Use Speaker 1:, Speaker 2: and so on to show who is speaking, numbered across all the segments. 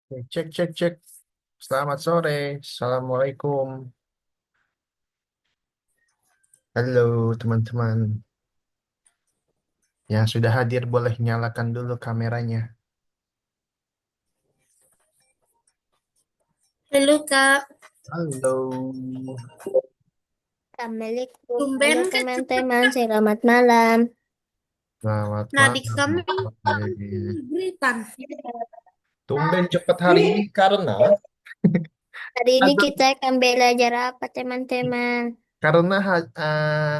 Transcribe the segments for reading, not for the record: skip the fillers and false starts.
Speaker 1: Cek, cek, cek. Selamat sore. Assalamualaikum. Halo, teman-teman. Yang sudah hadir boleh nyalakan dulu kameranya.
Speaker 2: Halo Kak,
Speaker 1: Halo.
Speaker 3: Assalamualaikum. Halo
Speaker 2: tumben Kak cepet
Speaker 3: teman-teman,
Speaker 2: Kak.
Speaker 3: selamat malam.
Speaker 1: Selamat
Speaker 2: Nah di
Speaker 1: malam.
Speaker 2: kami
Speaker 1: Sore.
Speaker 2: beritan.
Speaker 1: Tumben cepat hari ini karena
Speaker 3: Hari ini
Speaker 1: azan,
Speaker 3: kita akan belajar apa teman-teman?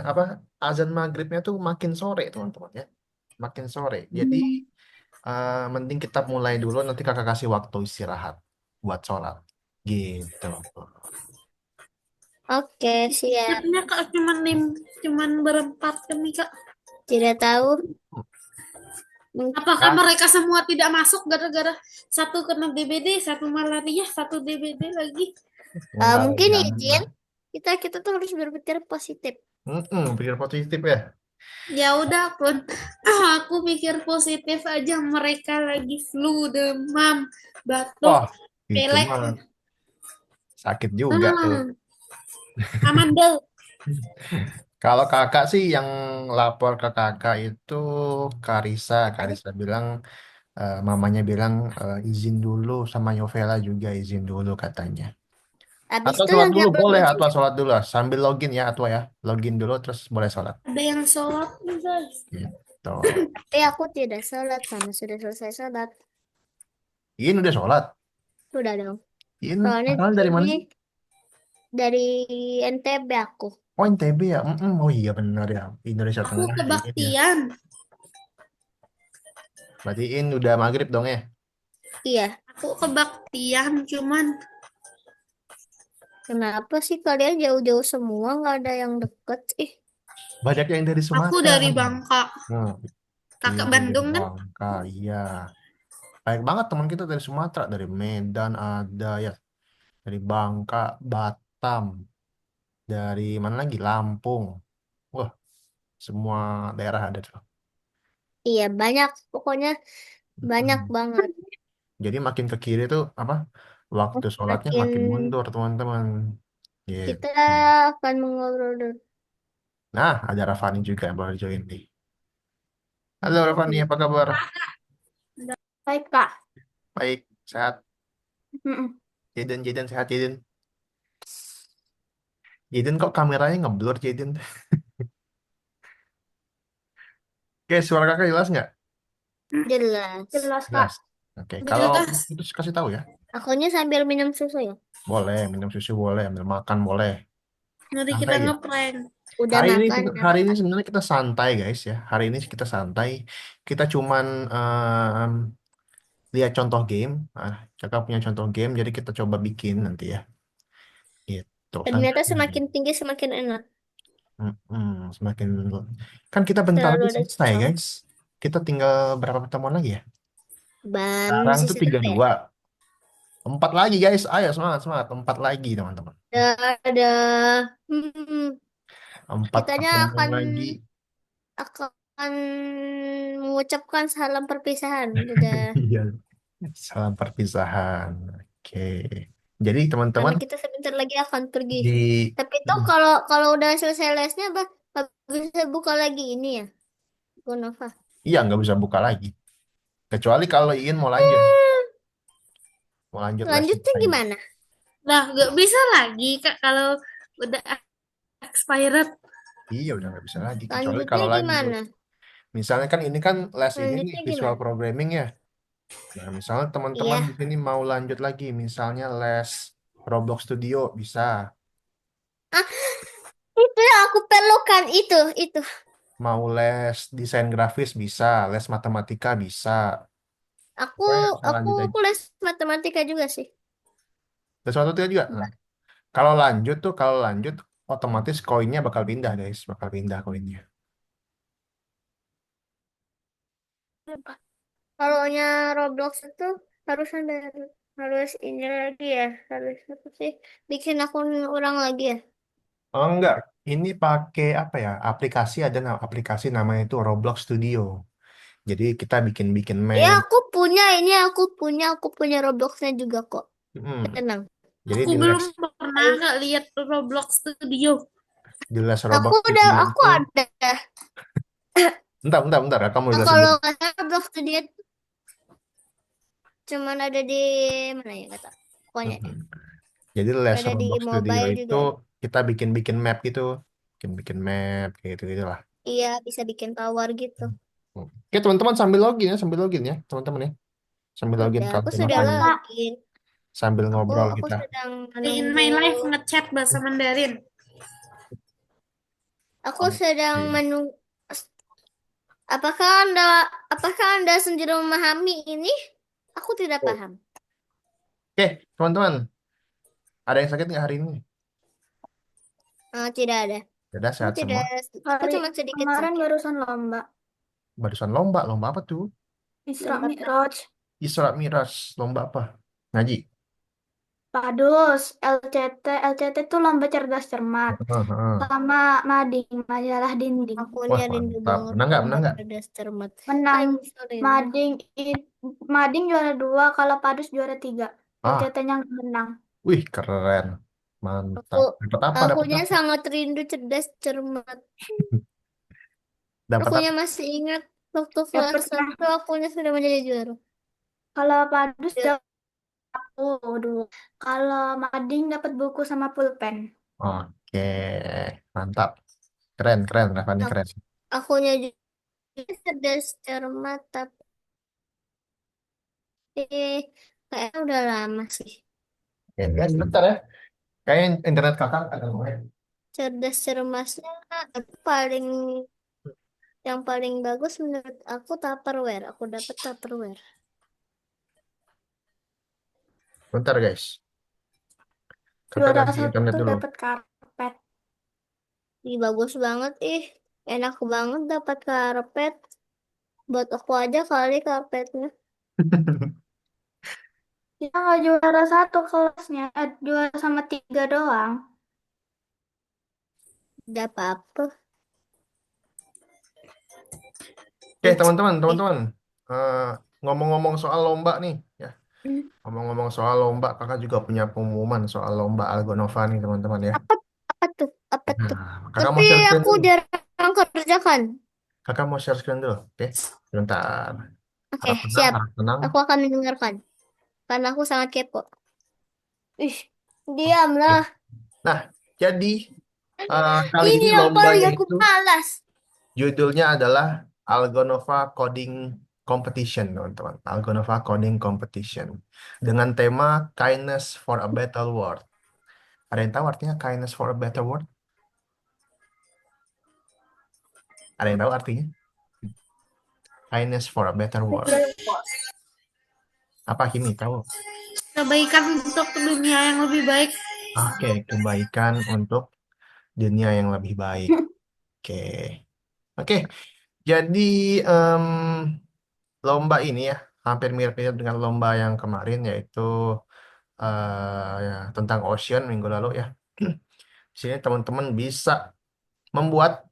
Speaker 1: apa azan maghribnya tuh makin sore, teman-teman ya. Makin sore. Jadi mending kita mulai dulu. Nanti kakak kasih waktu istirahat buat sholat. Gitu.
Speaker 3: Oke, siap.
Speaker 2: Siapnya Kak cuman berempat kami Kak.
Speaker 3: Tidak tahu.
Speaker 2: Apakah
Speaker 1: Ah,
Speaker 2: mereka semua tidak masuk gara-gara satu kena DBD, satu malaria, satu DBD lagi?
Speaker 1: enggak,
Speaker 3: Mungkin
Speaker 1: jangan
Speaker 3: izin.
Speaker 1: lah.
Speaker 3: Kita tuh harus berpikir positif.
Speaker 1: Pikir positif ya.
Speaker 2: Ya udah pun aku pikir positif aja mereka lagi flu, demam, batuk,
Speaker 1: Wah, itu
Speaker 2: pelek.
Speaker 1: mah sakit juga tuh.
Speaker 2: Hmm, aman deh.
Speaker 1: Kalau kakak sih yang lapor ke kakak itu Karisa. Karisa bilang, mamanya bilang izin dulu sama Yovela juga izin dulu katanya.
Speaker 3: Habis
Speaker 1: Atau
Speaker 3: itu
Speaker 1: sholat
Speaker 3: yang
Speaker 1: dulu
Speaker 3: belum
Speaker 1: boleh,
Speaker 3: izin,
Speaker 1: atau sholat dulu lah. Sambil login ya, atau ya. Login dulu terus boleh sholat.
Speaker 2: Ada yang sholat nih guys.
Speaker 1: Gitu.
Speaker 3: tapi aku tidak sholat karena sudah selesai sholat.
Speaker 1: Ini udah sholat.
Speaker 3: Sudah dong.
Speaker 1: Ini
Speaker 3: Soalnya
Speaker 1: padahal dari
Speaker 3: ini
Speaker 1: mana sih?
Speaker 3: dari NTB aku.
Speaker 1: Oh, NTB ya. Oh iya benar ya. Indonesia
Speaker 2: Aku
Speaker 1: Tengah ini ya.
Speaker 2: kebaktian.
Speaker 1: Berarti ini udah maghrib dong ya.
Speaker 3: Iya.
Speaker 2: Aku kebaktian cuman
Speaker 3: Kenapa sih kalian jauh-jauh semua nggak ada yang deket? Ih,
Speaker 1: Banyak yang dari
Speaker 2: aku
Speaker 1: Sumatera.
Speaker 2: dari Bangka.
Speaker 1: Hmm,
Speaker 2: Kakak
Speaker 1: iya dari
Speaker 2: Bandung kan?
Speaker 1: Bangka, iya. Baik banget teman kita dari Sumatera, dari Medan ada ya, dari Bangka, Batam, dari mana lagi? Lampung. Wah, semua daerah ada tuh.
Speaker 3: iya banyak. Pokoknya banyak
Speaker 1: Hmm.
Speaker 3: banget.
Speaker 1: Jadi makin ke kiri tuh apa? Waktu sholatnya
Speaker 3: Makin
Speaker 1: makin mundur, teman-teman.
Speaker 3: kita
Speaker 1: Gitu.
Speaker 3: akan mengobrol
Speaker 1: Nah, ada Rafani juga yang baru join nih. Halo Rafani, apa kabar?
Speaker 3: baik, Kak.
Speaker 1: Baik, sehat.
Speaker 3: Mm-mm.
Speaker 1: Jaden, Jaden sehat Jaden. Jaden kok kameranya ngeblur Jaden? Oke, suara kakak jelas nggak?
Speaker 3: Jelas.
Speaker 2: Jelas Kak.
Speaker 1: Jelas. Oke, kalau
Speaker 2: Jelas.
Speaker 1: itu kasih tahu ya.
Speaker 3: Akunya sambil minum susu ya.
Speaker 1: Boleh, minum susu boleh, ambil makan boleh.
Speaker 2: Mari
Speaker 1: Santai
Speaker 2: kita
Speaker 1: aja.
Speaker 2: ngeprank.
Speaker 3: Udah makan, udah
Speaker 1: Hari ini
Speaker 3: makan.
Speaker 1: sebenarnya kita santai guys ya. Hari ini kita santai. Kita cuman lihat contoh game. Kakak punya contoh game, jadi kita coba bikin nanti ya. Gitu, santai
Speaker 3: Ternyata
Speaker 1: aja.
Speaker 3: semakin tinggi semakin enak.
Speaker 1: Semakin kan kita bentar
Speaker 3: Selalu
Speaker 1: lagi
Speaker 3: ada
Speaker 1: selesai
Speaker 3: sesuatu.
Speaker 1: guys. Kita tinggal berapa pertemuan lagi ya? Sekarang tuh
Speaker 3: Sisa
Speaker 1: tiga
Speaker 3: berapa ya?
Speaker 1: dua, empat lagi guys. Ayo semangat semangat. Empat lagi teman-teman.
Speaker 3: Ada. Hmm,
Speaker 1: Empat
Speaker 3: kitanya
Speaker 1: pertemuan
Speaker 3: akan
Speaker 1: lagi.
Speaker 3: akan mengucapkan salam perpisahan. Udah.
Speaker 1: Iya. Salam perpisahan. Oke. Jadi
Speaker 3: Karena
Speaker 1: teman-teman
Speaker 3: kita sebentar lagi akan pergi.
Speaker 1: di
Speaker 3: Tapi tuh kalau kalau udah selesai lesnya, bisa buka lagi ini ya, Gonova.
Speaker 1: iya nggak bisa buka lagi. Kecuali kalau ingin mau lanjut, mau lanjut les
Speaker 3: Lanjutnya
Speaker 1: lagi.
Speaker 3: gimana?
Speaker 2: Nah, gak bisa lagi Kak kalau udah expired.
Speaker 1: Iya udah nggak bisa lagi. Kecuali
Speaker 3: Lanjutnya
Speaker 1: kalau lanjut.
Speaker 3: gimana?
Speaker 1: Misalnya kan ini kan les ini nih
Speaker 3: Lanjutnya
Speaker 1: visual
Speaker 3: gimana?
Speaker 1: programming ya. Nah misalnya teman-teman di
Speaker 3: Iya.
Speaker 1: sini mau lanjut lagi, misalnya les Roblox Studio bisa.
Speaker 3: Ah, itu yang aku perlukan itu.
Speaker 1: Mau les desain grafis bisa, les matematika bisa.
Speaker 3: Aku
Speaker 1: Pokoknya bisa
Speaker 3: aku
Speaker 1: lanjut aja.
Speaker 3: aku les matematika juga sih.
Speaker 1: Les matematika juga. Nah, kalau lanjut otomatis koinnya bakal pindah guys, bakal pindah koinnya.
Speaker 3: Kalau nya Roblox itu harus ada harus ini lagi ya, harus apa sih? Bikin akun ulang lagi ya.
Speaker 1: Oh enggak, ini pakai apa ya? Aplikasi ada aplikasi namanya itu Roblox Studio. Jadi kita bikin-bikin
Speaker 3: Ya
Speaker 1: main.
Speaker 3: aku aku punya Robloxnya juga kok.
Speaker 1: Hmm.
Speaker 3: Tenang.
Speaker 1: Jadi
Speaker 2: Aku
Speaker 1: di
Speaker 2: belum
Speaker 1: Les
Speaker 2: pernah nggak lihat Roblox Studio.
Speaker 1: Roblox Studio
Speaker 3: Aku
Speaker 1: itu,
Speaker 3: ada.
Speaker 1: bentar, kamu
Speaker 3: Nah,
Speaker 1: jelasin
Speaker 3: kalau
Speaker 1: dulu.
Speaker 3: nggak salah Roblox dia cuman ada di mana ya kata. Pokoknya
Speaker 1: Hmm.
Speaker 3: deh.
Speaker 1: Jadi Les
Speaker 3: Ada di
Speaker 1: Roblox Studio
Speaker 3: mobile
Speaker 1: itu
Speaker 3: juga ada.
Speaker 1: kita bikin map gitu, bikin map kayak gitu lah.
Speaker 3: Iya, bisa bikin tower gitu.
Speaker 1: Oke teman-teman sambil login ya teman-teman ya, sambil login
Speaker 3: Udah,
Speaker 1: kalau
Speaker 3: aku
Speaker 1: mau
Speaker 3: sudah
Speaker 1: tanya,
Speaker 3: login.
Speaker 1: sambil ngobrol
Speaker 3: Aku
Speaker 1: kita.
Speaker 3: sedang
Speaker 2: In
Speaker 3: menunggu.
Speaker 2: my life ngechat bahasa Mandarin.
Speaker 3: Aku sedang
Speaker 1: Oke.
Speaker 3: menunggu. Apakah Anda apakah Anda sendiri memahami ini? Aku tidak paham.
Speaker 1: Oke teman-teman, ada yang sakit nggak hari ini?
Speaker 3: Tidak ada.
Speaker 1: Sudah
Speaker 3: Aku
Speaker 1: sehat
Speaker 3: tidak.
Speaker 1: semua.
Speaker 3: Aku cuma sedikit
Speaker 4: Kemarin
Speaker 3: sakit.
Speaker 4: barusan lomba.
Speaker 1: Barusan lomba apa tuh?
Speaker 4: Isra Mi'raj.
Speaker 1: Isra Mi'raj, lomba apa? Ngaji.
Speaker 4: Padus. LCT itu lomba cerdas cermat.
Speaker 1: Heeh.
Speaker 4: Sama mading, majalah dinding.
Speaker 3: Akunya
Speaker 1: Wah
Speaker 3: rindu
Speaker 1: mantap.
Speaker 3: banget
Speaker 1: Menang nggak?
Speaker 3: lomba
Speaker 1: Menang nggak?
Speaker 3: cerdas cermat.
Speaker 4: Menang
Speaker 3: Sorry.
Speaker 4: mading, mading juara 2, kalau padus juara 3.
Speaker 1: Ah,
Speaker 4: LCT-nya nggak menang.
Speaker 1: wih keren.
Speaker 3: Aku
Speaker 1: Mantap. Dapat apa? Dapat
Speaker 3: akunya
Speaker 1: apa?
Speaker 3: sangat rindu cerdas cermat.
Speaker 1: Dapat
Speaker 3: Akunya
Speaker 1: apa?
Speaker 3: masih ingat waktu kelas
Speaker 4: Dapatnya
Speaker 3: 1 akunya sudah menjadi juara.
Speaker 4: kalau padus
Speaker 3: Ya,
Speaker 4: dapat buku dulu. Kalau mading dapat buku sama pulpen.
Speaker 1: Oke, mantap. Keren, keren. Rafani
Speaker 3: aku,
Speaker 1: keren.
Speaker 3: akunya juga cerdas cermat tapi kayaknya udah lama sih.
Speaker 1: Oke, ya, sebentar ya. Kayaknya internet kakak ada main.
Speaker 3: Cerdas cermasnya aku paling yang paling bagus menurut aku Tupperware. Aku dapat Tupperware.
Speaker 1: Bentar guys. Kakak
Speaker 4: Juara
Speaker 1: ganti internet
Speaker 4: 1
Speaker 1: dulu.
Speaker 4: dapat karpet.
Speaker 3: Ih, bagus banget ih. Enak banget dapat karpet. Buat aku aja kali karpetnya.
Speaker 4: Kita nggak juara 1 kelasnya, juara sama 3 doang.
Speaker 3: Udah apa-apa.
Speaker 1: Oke,
Speaker 3: Ih, ih.
Speaker 1: teman-teman. Eh, ngomong-ngomong soal lomba nih, ya. Ngomong-ngomong soal lomba, kakak juga punya pengumuman soal lomba Algonova nih, teman-teman ya.
Speaker 3: Apa, apa tuh? Apa tuh?
Speaker 1: Nah, kakak
Speaker 3: Tapi
Speaker 1: mau share screen
Speaker 3: aku
Speaker 1: dulu.
Speaker 3: jarang kerjakan.
Speaker 1: Kakak mau share screen dulu, oke? Sebentar.
Speaker 3: Oke,
Speaker 1: Harap tenang,
Speaker 3: siap.
Speaker 1: harap tenang.
Speaker 3: Aku akan mendengarkan. Karena aku sangat kepo. Ih,
Speaker 1: Oke.
Speaker 3: diamlah.
Speaker 1: Nah, jadi kali
Speaker 3: Ini
Speaker 1: ini
Speaker 3: yang paling
Speaker 1: lombanya
Speaker 3: aku
Speaker 1: itu
Speaker 3: malas.
Speaker 1: judulnya adalah Algonova Coding Competition, teman-teman. Algonova Coding Competition. Dengan tema Kindness for a Better World. Ada yang tahu artinya Kindness for a Better World? Ada yang tahu artinya? Kindness for a Better World. Apa Kimi tahu?
Speaker 2: Kebaikan untuk dunia yang lebih baik.
Speaker 1: Oke, kebaikan untuk dunia yang lebih baik. Oke. Oke, jadi em, lomba ini ya hampir mirip-mirip dengan lomba yang kemarin yaitu ya, tentang ocean minggu lalu ya. Di sini teman-teman bisa membuat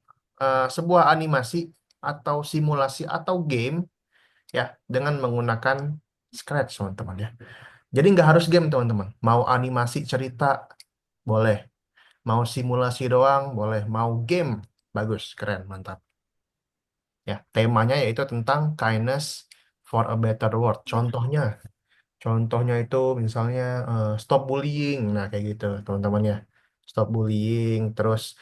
Speaker 1: sebuah animasi atau simulasi atau game ya dengan menggunakan Scratch teman-teman ya. Jadi nggak harus game teman-teman. Mau animasi cerita boleh, mau simulasi doang boleh, mau game bagus, keren, mantap. Ya, temanya yaitu tentang kindness for a better world. Contohnya itu misalnya stop bullying. Nah, kayak gitu, teman-teman ya. Stop bullying, terus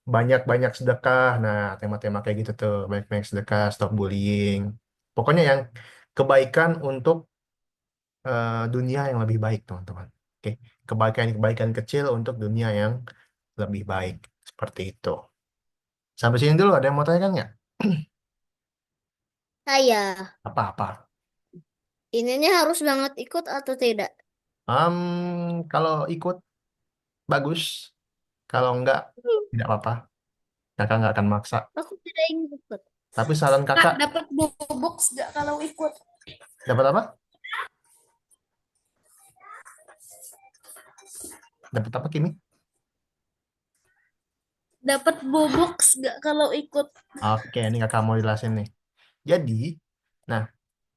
Speaker 1: banyak-banyak sedekah. Nah, tema-tema kayak gitu tuh, banyak-banyak sedekah, stop bullying. Pokoknya yang kebaikan untuk dunia yang lebih baik, teman-teman. Oke, kebaikan-kebaikan kecil untuk dunia yang lebih baik. Seperti itu. Sampai sini dulu, ada yang mau tanya kan nggak?
Speaker 3: Saya,
Speaker 1: Apa-apa?
Speaker 3: ininya harus banget ikut atau tidak?
Speaker 1: Kalau ikut, bagus. Kalau enggak, tidak apa-apa. Kakak nggak akan maksa.
Speaker 3: Aku tidak ingin ikut.
Speaker 1: Tapi saran
Speaker 2: Kak,
Speaker 1: kakak,
Speaker 2: dapat box gak kalau ikut?
Speaker 1: dapat apa? Dapat apa, Kimi?
Speaker 2: Dapat box gak kalau ikut?
Speaker 1: Oke, ini kakak mau jelasin nih. Jadi, nah,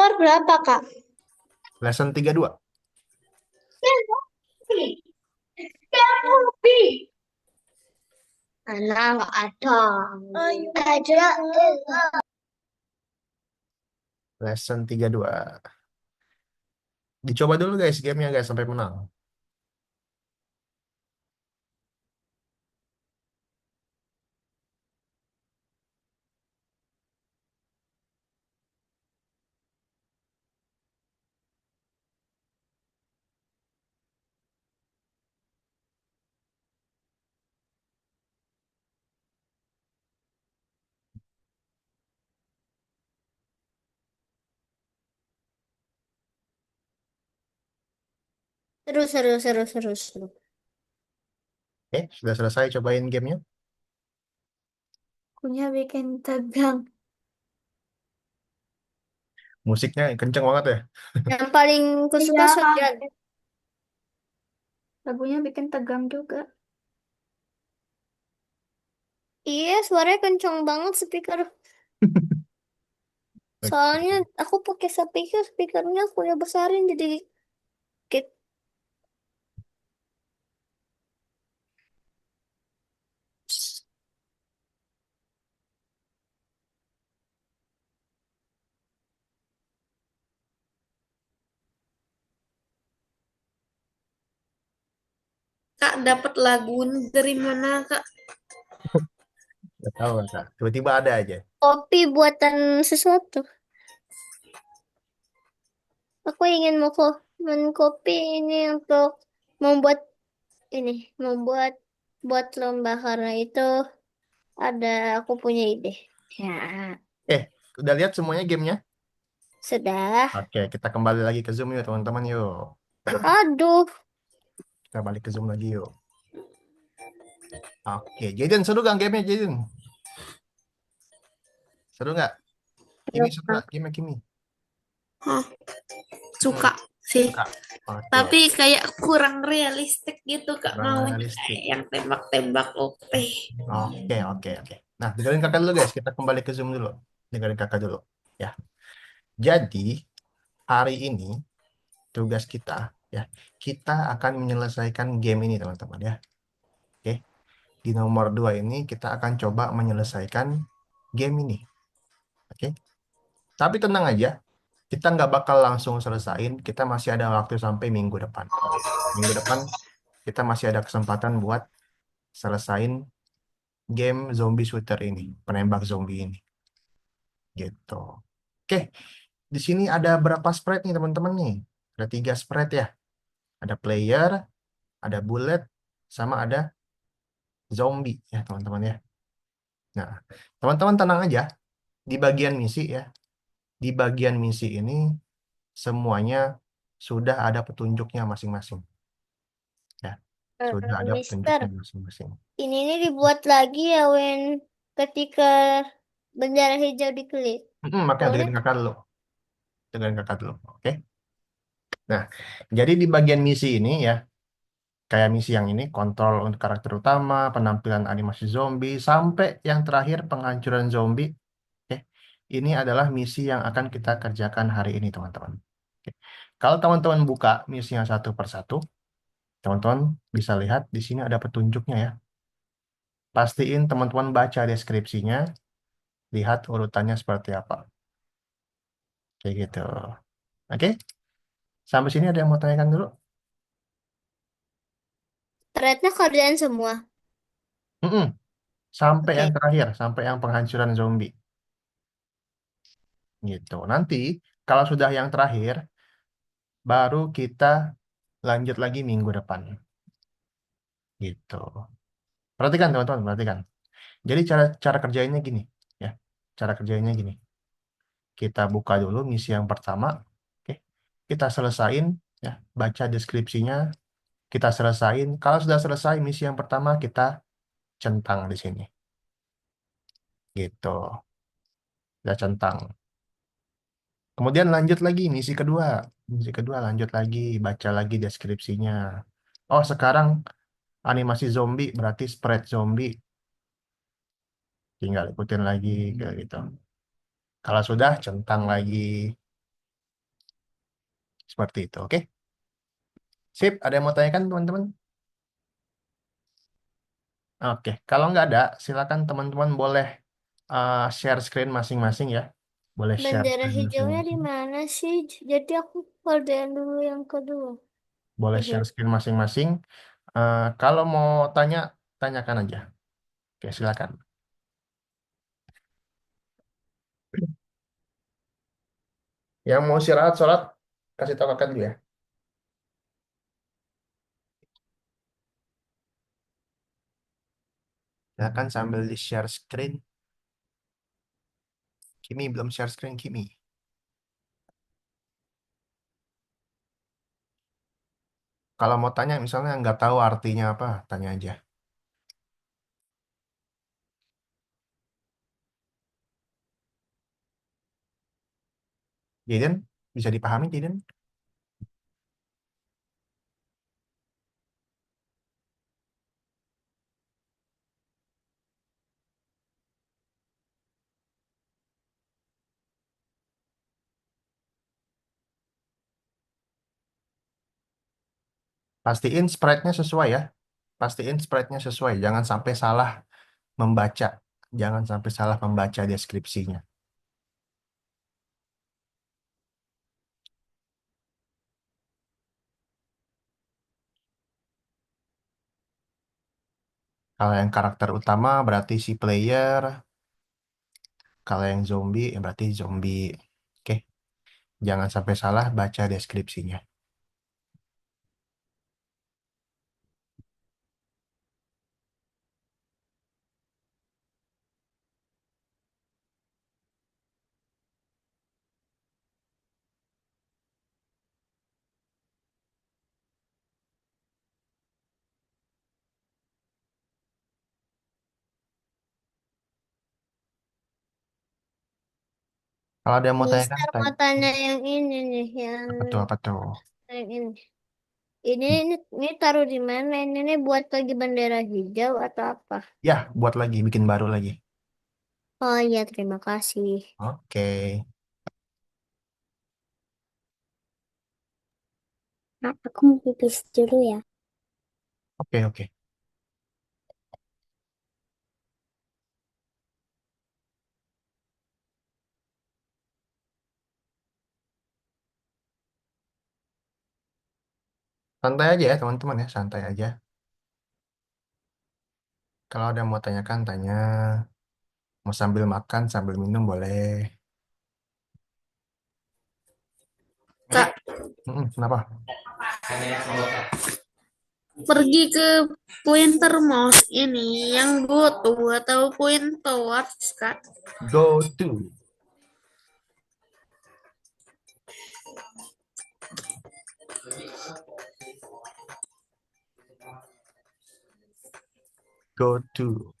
Speaker 3: nomor berapa, Kak?
Speaker 1: Lesson 32.
Speaker 3: Mana nggak ada. Ada.
Speaker 1: Lesson 32. Dicoba dulu guys gamenya guys sampai menang.
Speaker 3: Seru, seru, seru, seru, seru.
Speaker 1: Oke, sudah selesai cobain gamenya.
Speaker 4: Punya bikin tegang.
Speaker 1: Musiknya kenceng banget ya.
Speaker 3: Yang paling kusuka
Speaker 4: Iya,
Speaker 3: shotgun.
Speaker 4: lagunya bikin tegang juga.
Speaker 3: Iya, suaranya kencang banget speaker. Soalnya
Speaker 1: Oke.
Speaker 3: aku pakai speaker, speakernya aku udah besarin jadi kayak
Speaker 2: Kak, dapat lagu ini dari mana, Kak?
Speaker 1: Gak tahu Kak. Tiba-tiba ada aja.
Speaker 3: kopi buatan sesuatu. Aku ingin kopi ini untuk membuat ini, membuat buat lomba karena itu ada aku punya ide. Ya,
Speaker 1: Udah lihat semuanya gamenya?
Speaker 3: sudah.
Speaker 1: Oke, kita kembali lagi ke Zoom yuk teman-teman yuk.
Speaker 3: Aduh,
Speaker 1: Kita balik ke Zoom lagi yuk. Oke, Jaden seru gak gamenya Jaden? Seru nggak? Kimi seru nggak? Kimi, Kimi.
Speaker 2: Hah,
Speaker 1: Hmm,
Speaker 2: suka sih.
Speaker 1: suka. Oke,
Speaker 2: Tapi kayak kurang realistik gitu, Kak.
Speaker 1: kurang
Speaker 2: Maunya
Speaker 1: realistik.
Speaker 2: kayak yang tembak-tembak OP.
Speaker 1: Oke, oke, oke. Nah, dengerin kakak dulu guys. Kita kembali ke Zoom dulu. Dengerin kakak dulu. Ya. Jadi, hari ini tugas kita, ya, kita akan menyelesaikan game ini teman-teman ya. Oke. Di nomor 2 ini kita akan coba menyelesaikan game ini. Oke. Tapi tenang aja, kita nggak bakal langsung selesain. Kita masih ada waktu sampai minggu depan. Minggu depan kita masih ada kesempatan buat selesain game zombie shooter ini, penembak zombie ini. Gitu. Oke, di sini ada berapa sprite nih teman-teman nih? Ada 3 sprite ya. Ada player, ada bullet, sama ada zombie ya teman-teman ya. Nah, teman-teman tenang aja. Di bagian misi ya, di bagian misi ini semuanya sudah ada petunjuknya masing-masing. Ya, sudah ada
Speaker 3: Mister,
Speaker 1: petunjuknya masing-masing.
Speaker 3: ini dibuat lagi ya ketika bendera hijau diklik.
Speaker 1: Makanya
Speaker 3: Soalnya
Speaker 1: dengerin kakak dulu. Dengerin kakak dulu. Oke. Nah, jadi di bagian misi ini ya, kayak misi yang ini, kontrol untuk karakter utama, penampilan animasi zombie, sampai yang terakhir penghancuran zombie. Oke. Ini adalah misi yang akan kita kerjakan hari ini, teman-teman. Oke. Kalau teman-teman buka misinya satu per satu, teman-teman bisa lihat di sini ada petunjuknya ya. Pastiin teman-teman baca deskripsinya, lihat urutannya seperti apa. Kayak gitu. Oke? Sampai sini ada yang mau tanyakan dulu?
Speaker 3: ternyata kerjaan semua.
Speaker 1: Mm-mm. Sampai yang
Speaker 3: Oke.
Speaker 1: terakhir, sampai yang penghancuran zombie. Gitu. Nanti kalau sudah yang terakhir, baru kita lanjut lagi minggu depan. Gitu. Perhatikan teman-teman, perhatikan. Jadi cara cara kerjanya gini, ya. Cara kerjanya gini. Kita buka dulu misi yang pertama, oke. Kita selesain, ya. Baca deskripsinya, kita selesain. Kalau sudah selesai misi yang pertama, kita centang di sini. Gitu. Kita centang. Kemudian lanjut lagi misi kedua. Misi kedua lanjut lagi, baca lagi deskripsinya. Oh, sekarang animasi zombie berarti spread zombie. Tinggal ikutin lagi kayak gitu. Kalau sudah centang lagi. Seperti itu, oke? Sip, ada yang mau tanyakan teman-teman? Oke, kalau nggak ada, silakan teman-teman boleh share screen masing-masing ya. Boleh share
Speaker 3: Bendera
Speaker 1: screen
Speaker 3: hijaunya di
Speaker 1: masing-masing.
Speaker 3: mana sih? Jadi aku kerjain dulu yang kedua.
Speaker 1: Boleh
Speaker 3: Video.
Speaker 1: share screen masing-masing. Kalau mau tanya, tanyakan aja. Oke, silakan. Yang mau istirahat, sholat, kasih tahu kakak dulu ya. Silakan sambil di share screen. Kimi belum share screen, Kimi. Kalau mau tanya, misalnya nggak tahu artinya apa, tanya aja. Jaden, bisa dipahami, Jaden? Pastiin sprite-nya sesuai ya. Pastiin sprite-nya sesuai. Jangan sampai salah membaca. Jangan sampai salah membaca deskripsinya. Kalau yang karakter utama berarti si player. Kalau yang zombie, ya berarti zombie. Oke, jangan sampai salah baca deskripsinya. Kalau ada yang mau tanyakan,
Speaker 3: Mister mau
Speaker 1: tanya.
Speaker 3: tanya yang ini nih,
Speaker 1: Apa tuh?
Speaker 3: yang ini. Ini taruh di mana? Ini nih buat lagi bendera hijau atau apa?
Speaker 1: Ya, buat lagi, bikin baru lagi.
Speaker 3: Oh iya, terima kasih.
Speaker 1: Oke,
Speaker 4: Nah, aku mau pipis dulu ya.
Speaker 1: oke, oke. Santai aja ya teman-teman ya, santai aja. Kalau ada yang mau tanyakan, tanya. Mau sambil makan, sambil minum boleh.
Speaker 2: Kak,
Speaker 1: Kenapa?
Speaker 2: pergi ke pointer mouse ini yang go to atau point towards, Kak.
Speaker 1: Go to. Go to.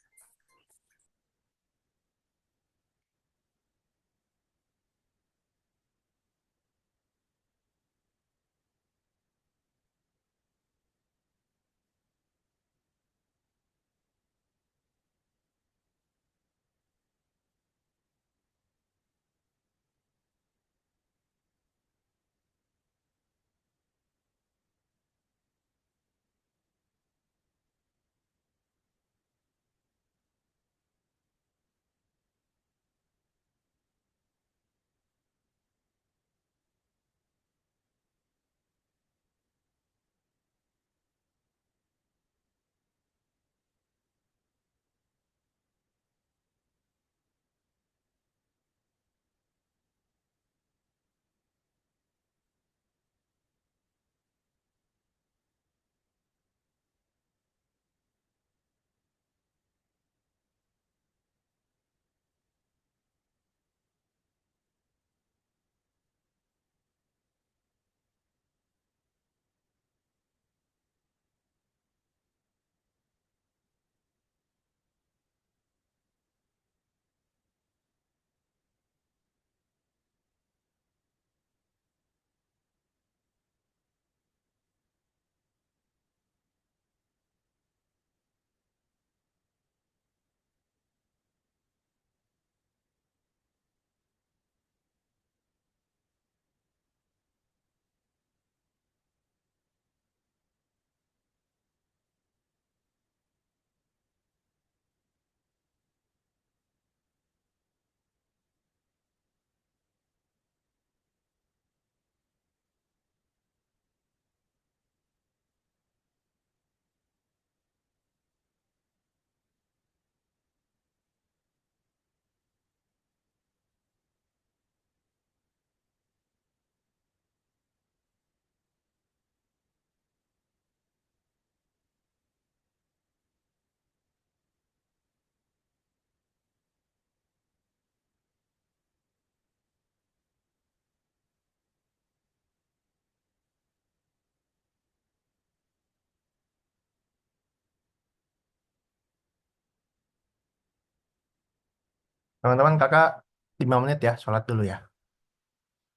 Speaker 1: Teman-teman, kakak 5 menit ya, sholat dulu ya.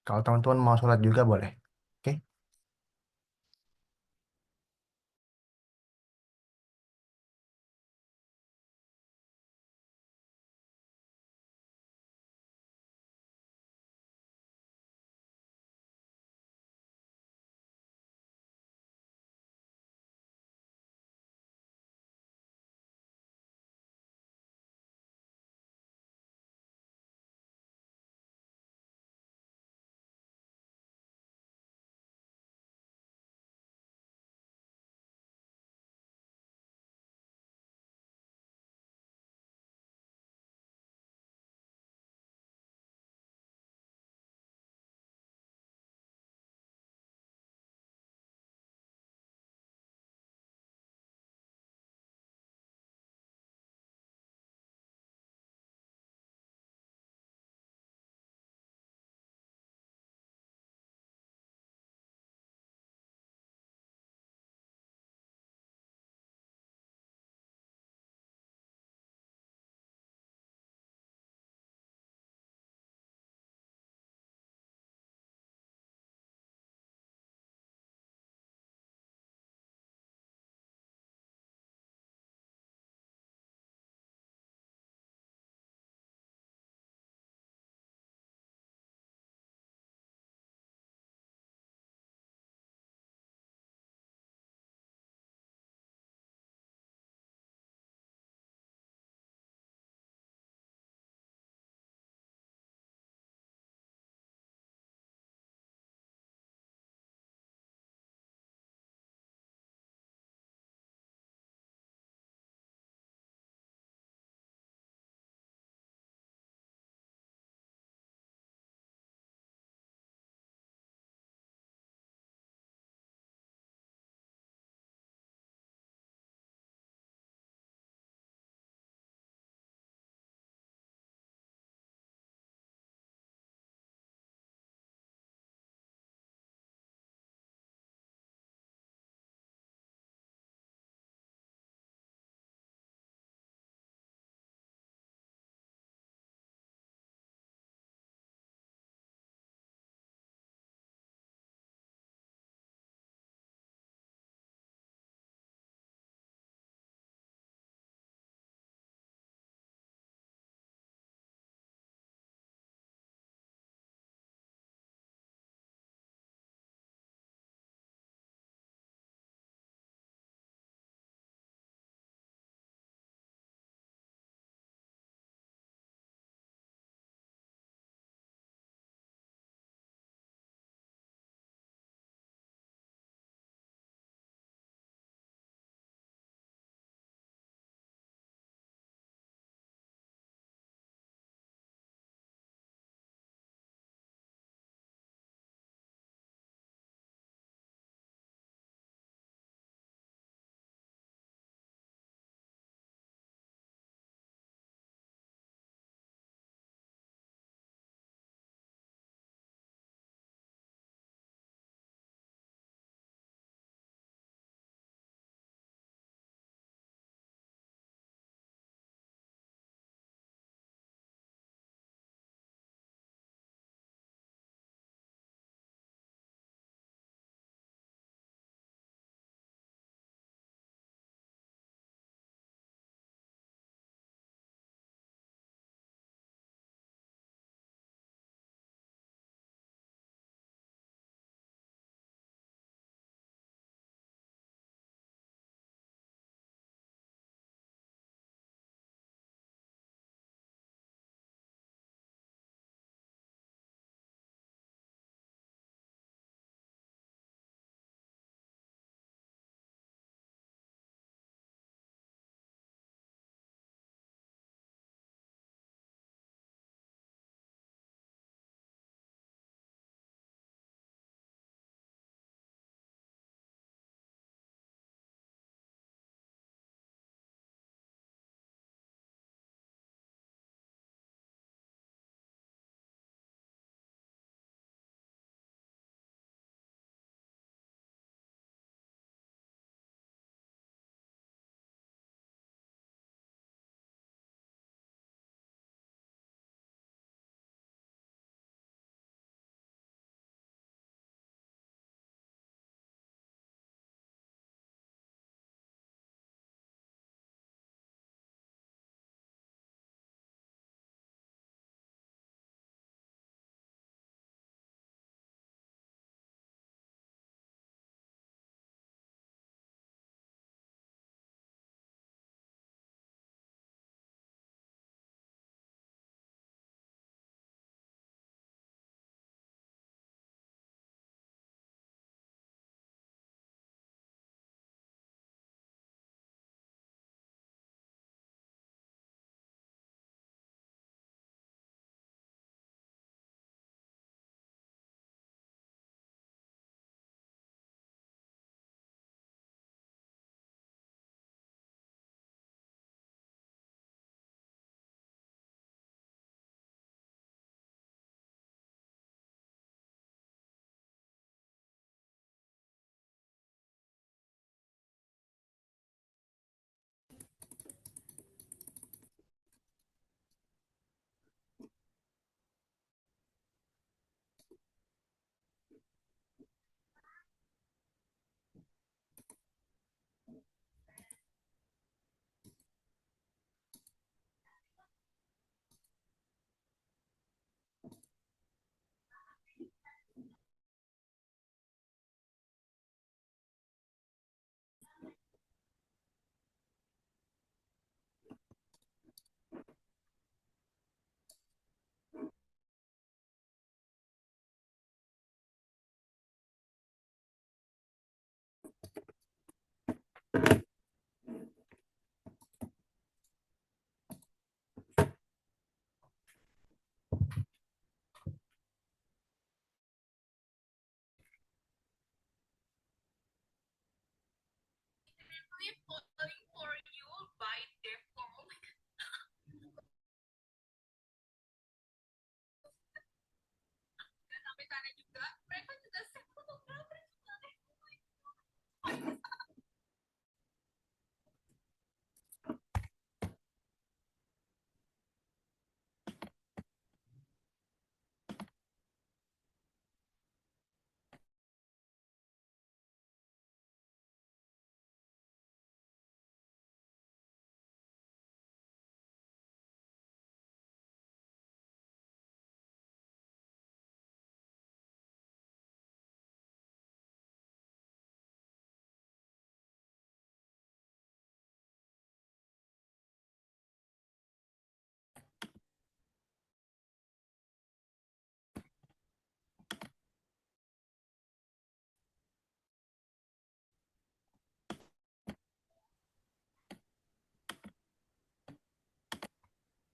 Speaker 1: Kalau teman-teman mau sholat juga boleh. Oke?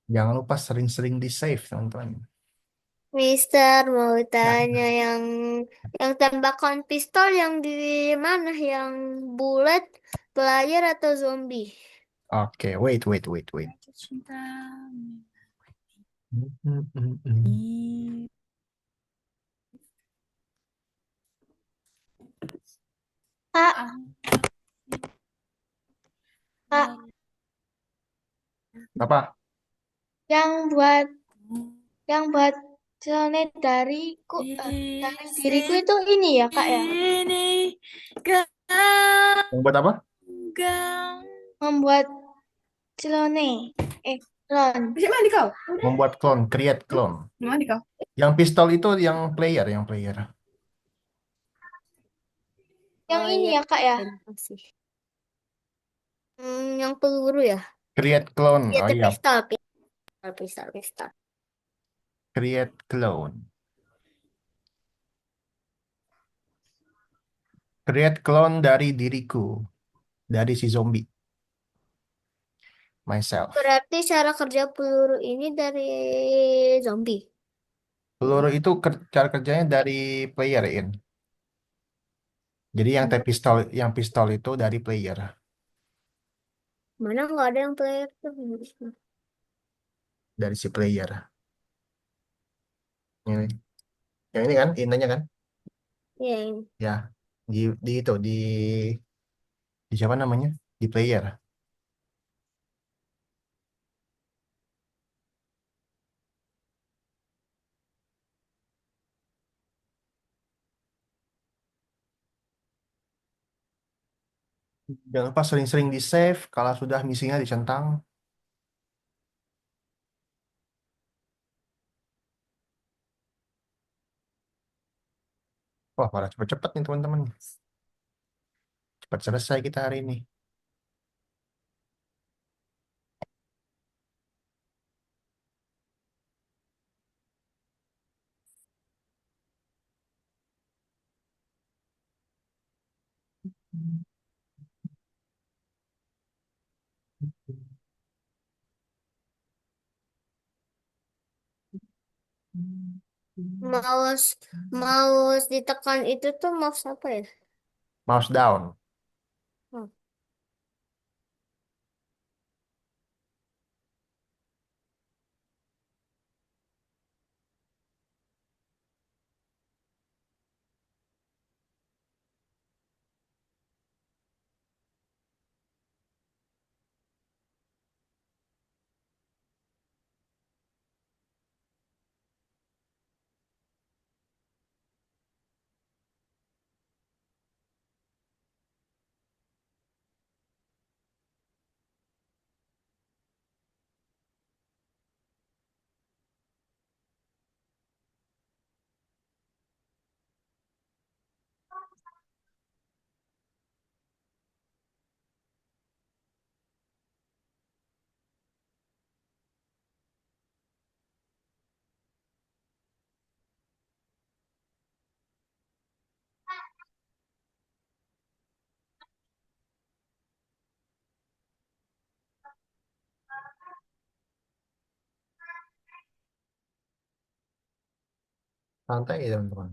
Speaker 1: Jangan lupa sering-sering di save, teman-teman.
Speaker 3: Mister mau
Speaker 1: Nah,
Speaker 3: tanya yang tembakan pistol yang di mana? Yang bullet, player atau zombie?
Speaker 1: oke, wait, wait, wait, wait.
Speaker 2: Cinta.
Speaker 4: Kak,
Speaker 2: Ah,
Speaker 4: Kak,
Speaker 1: Apa?
Speaker 4: yang buat yang buat celana dari diriku itu ini ya, Kak ya.
Speaker 2: ini
Speaker 1: Yang buat apa?
Speaker 2: ganggang.
Speaker 4: Membuat celana. Ron.
Speaker 2: Mana di kau?
Speaker 1: Membuat clone, create clone.
Speaker 2: Mana di kau?
Speaker 1: Yang pistol itu yang player.
Speaker 4: Yang
Speaker 3: Oh
Speaker 4: ini
Speaker 3: iya,
Speaker 4: ya, Kak ya.
Speaker 3: terima kasih. Yang peluru ya?
Speaker 1: Create clone.
Speaker 3: Iya,
Speaker 1: Oh
Speaker 3: itu
Speaker 1: iya,
Speaker 3: pistol, pistol, pistol, pistol.
Speaker 1: create clone. Create clone dari diriku, dari si zombie, myself.
Speaker 3: Berarti cara kerja peluru ini dari zombie.
Speaker 1: Peluru itu cara kerjanya dari player in. Jadi yang pistol itu dari player,
Speaker 3: Mana nggak ada yang player tuh?
Speaker 1: dari si player. Ini, yang ini kan, intinya kan?
Speaker 3: Iya, ini.
Speaker 1: Ya, di itu di siapa namanya? Di player. Jangan lupa sering-sering di save. Kalau sudah misinya dicentang. Wah, pada cepet-cepet nih teman-teman. Cepat selesai kita hari ini.
Speaker 3: Mouse, mouse ditekan itu tuh mouse apa ya?
Speaker 1: Mouse down.
Speaker 3: Oh.
Speaker 1: Santai ya teman-teman.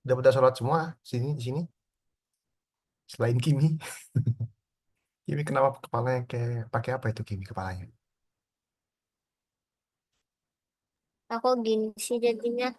Speaker 1: Udah pada sholat semua di sini. Selain Kimi. Kimi kenapa kepalanya kayak pakai apa itu Kimi kepalanya?
Speaker 3: Aku gini sih jadinya.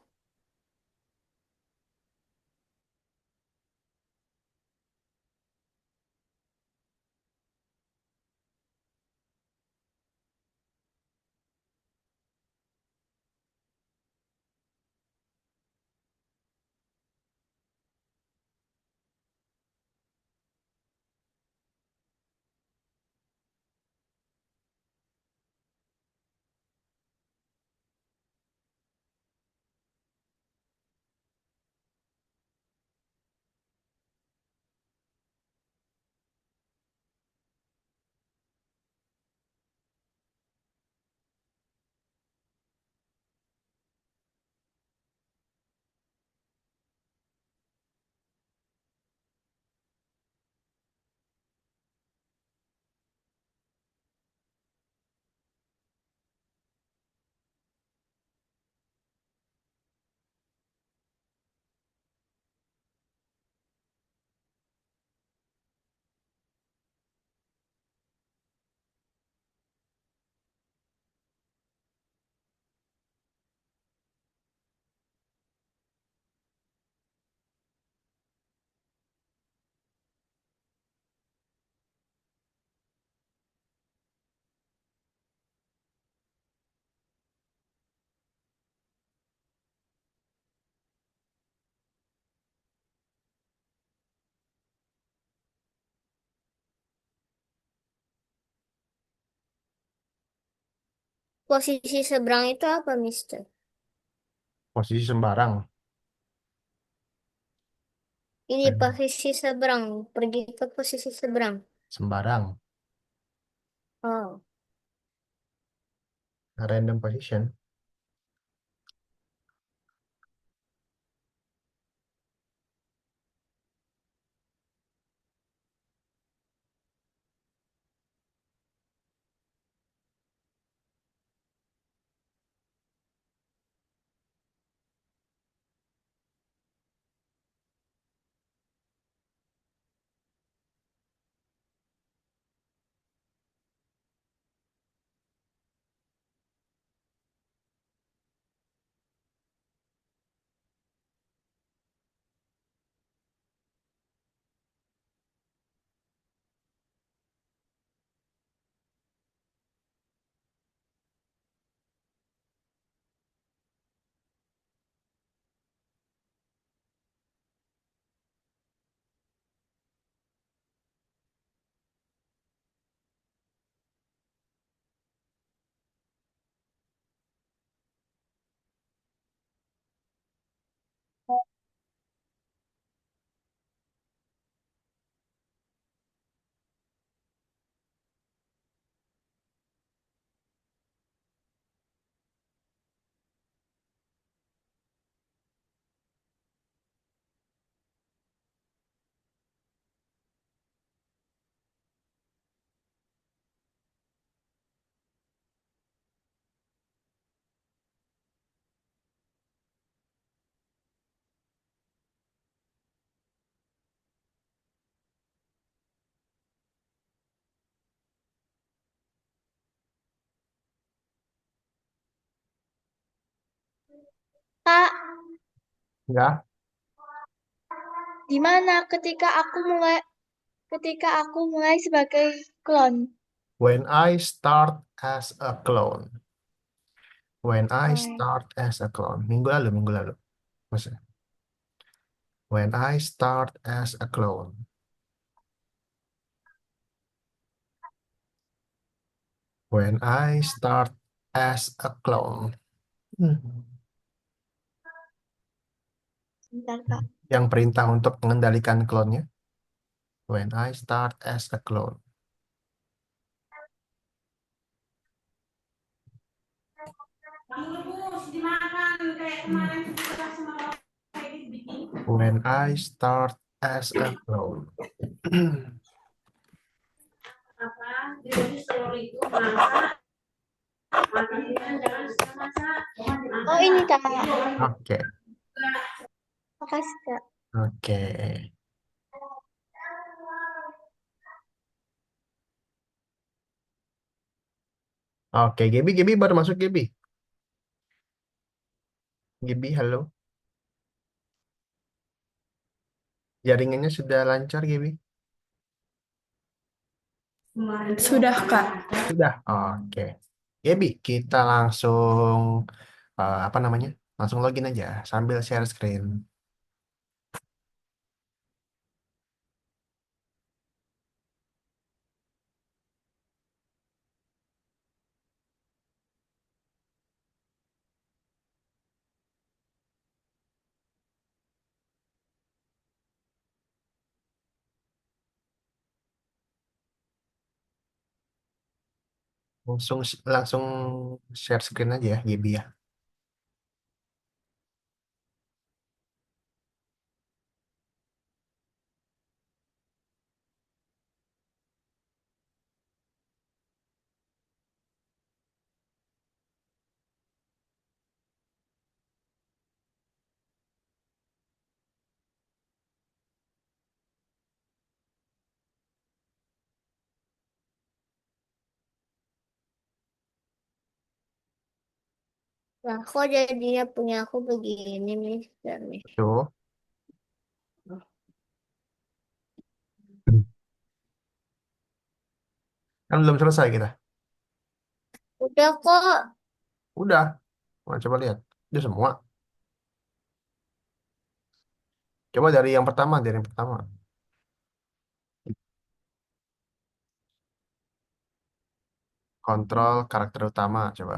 Speaker 3: Posisi seberang itu apa, Mister?
Speaker 1: Posisi sembarang.
Speaker 3: Ini
Speaker 1: Eh,
Speaker 3: posisi seberang. Pergi ke posisi seberang.
Speaker 1: Sembarang.
Speaker 3: Oh,
Speaker 1: Random position.
Speaker 4: Kak,
Speaker 1: Ya.
Speaker 4: di mana ketika aku mulai sebagai klon?
Speaker 1: When I start as a clone. When I
Speaker 4: Oh,
Speaker 1: start as a clone. Minggu lalu. Masa? When I start as a clone. When I start as a clone. Hmm.
Speaker 4: bentar, Kak.
Speaker 1: Yang perintah untuk mengendalikan klonnya. When I start as a clone. When I start as a clone.
Speaker 4: Oh, ini, Kak.
Speaker 1: Oke.
Speaker 4: Makasih, Kak.
Speaker 1: Oke. Oke, Gaby baru masuk Gaby. Gaby, halo. Jaringannya sudah lancar, Gaby?
Speaker 2: Sudah, Kak.
Speaker 1: Sudah. Oke. Gaby, kita langsung apa namanya? Langsung login aja sambil share screen. Langsung langsung share screen aja ya, Gaby ya.
Speaker 3: Nah, kok jadinya punya aku begini, Mister nih.
Speaker 1: Tuh. Kan belum selesai kita.
Speaker 3: Udah kok.
Speaker 1: Udah. Nah, coba lihat. Udah semua. Coba dari yang pertama. Kontrol karakter utama, coba.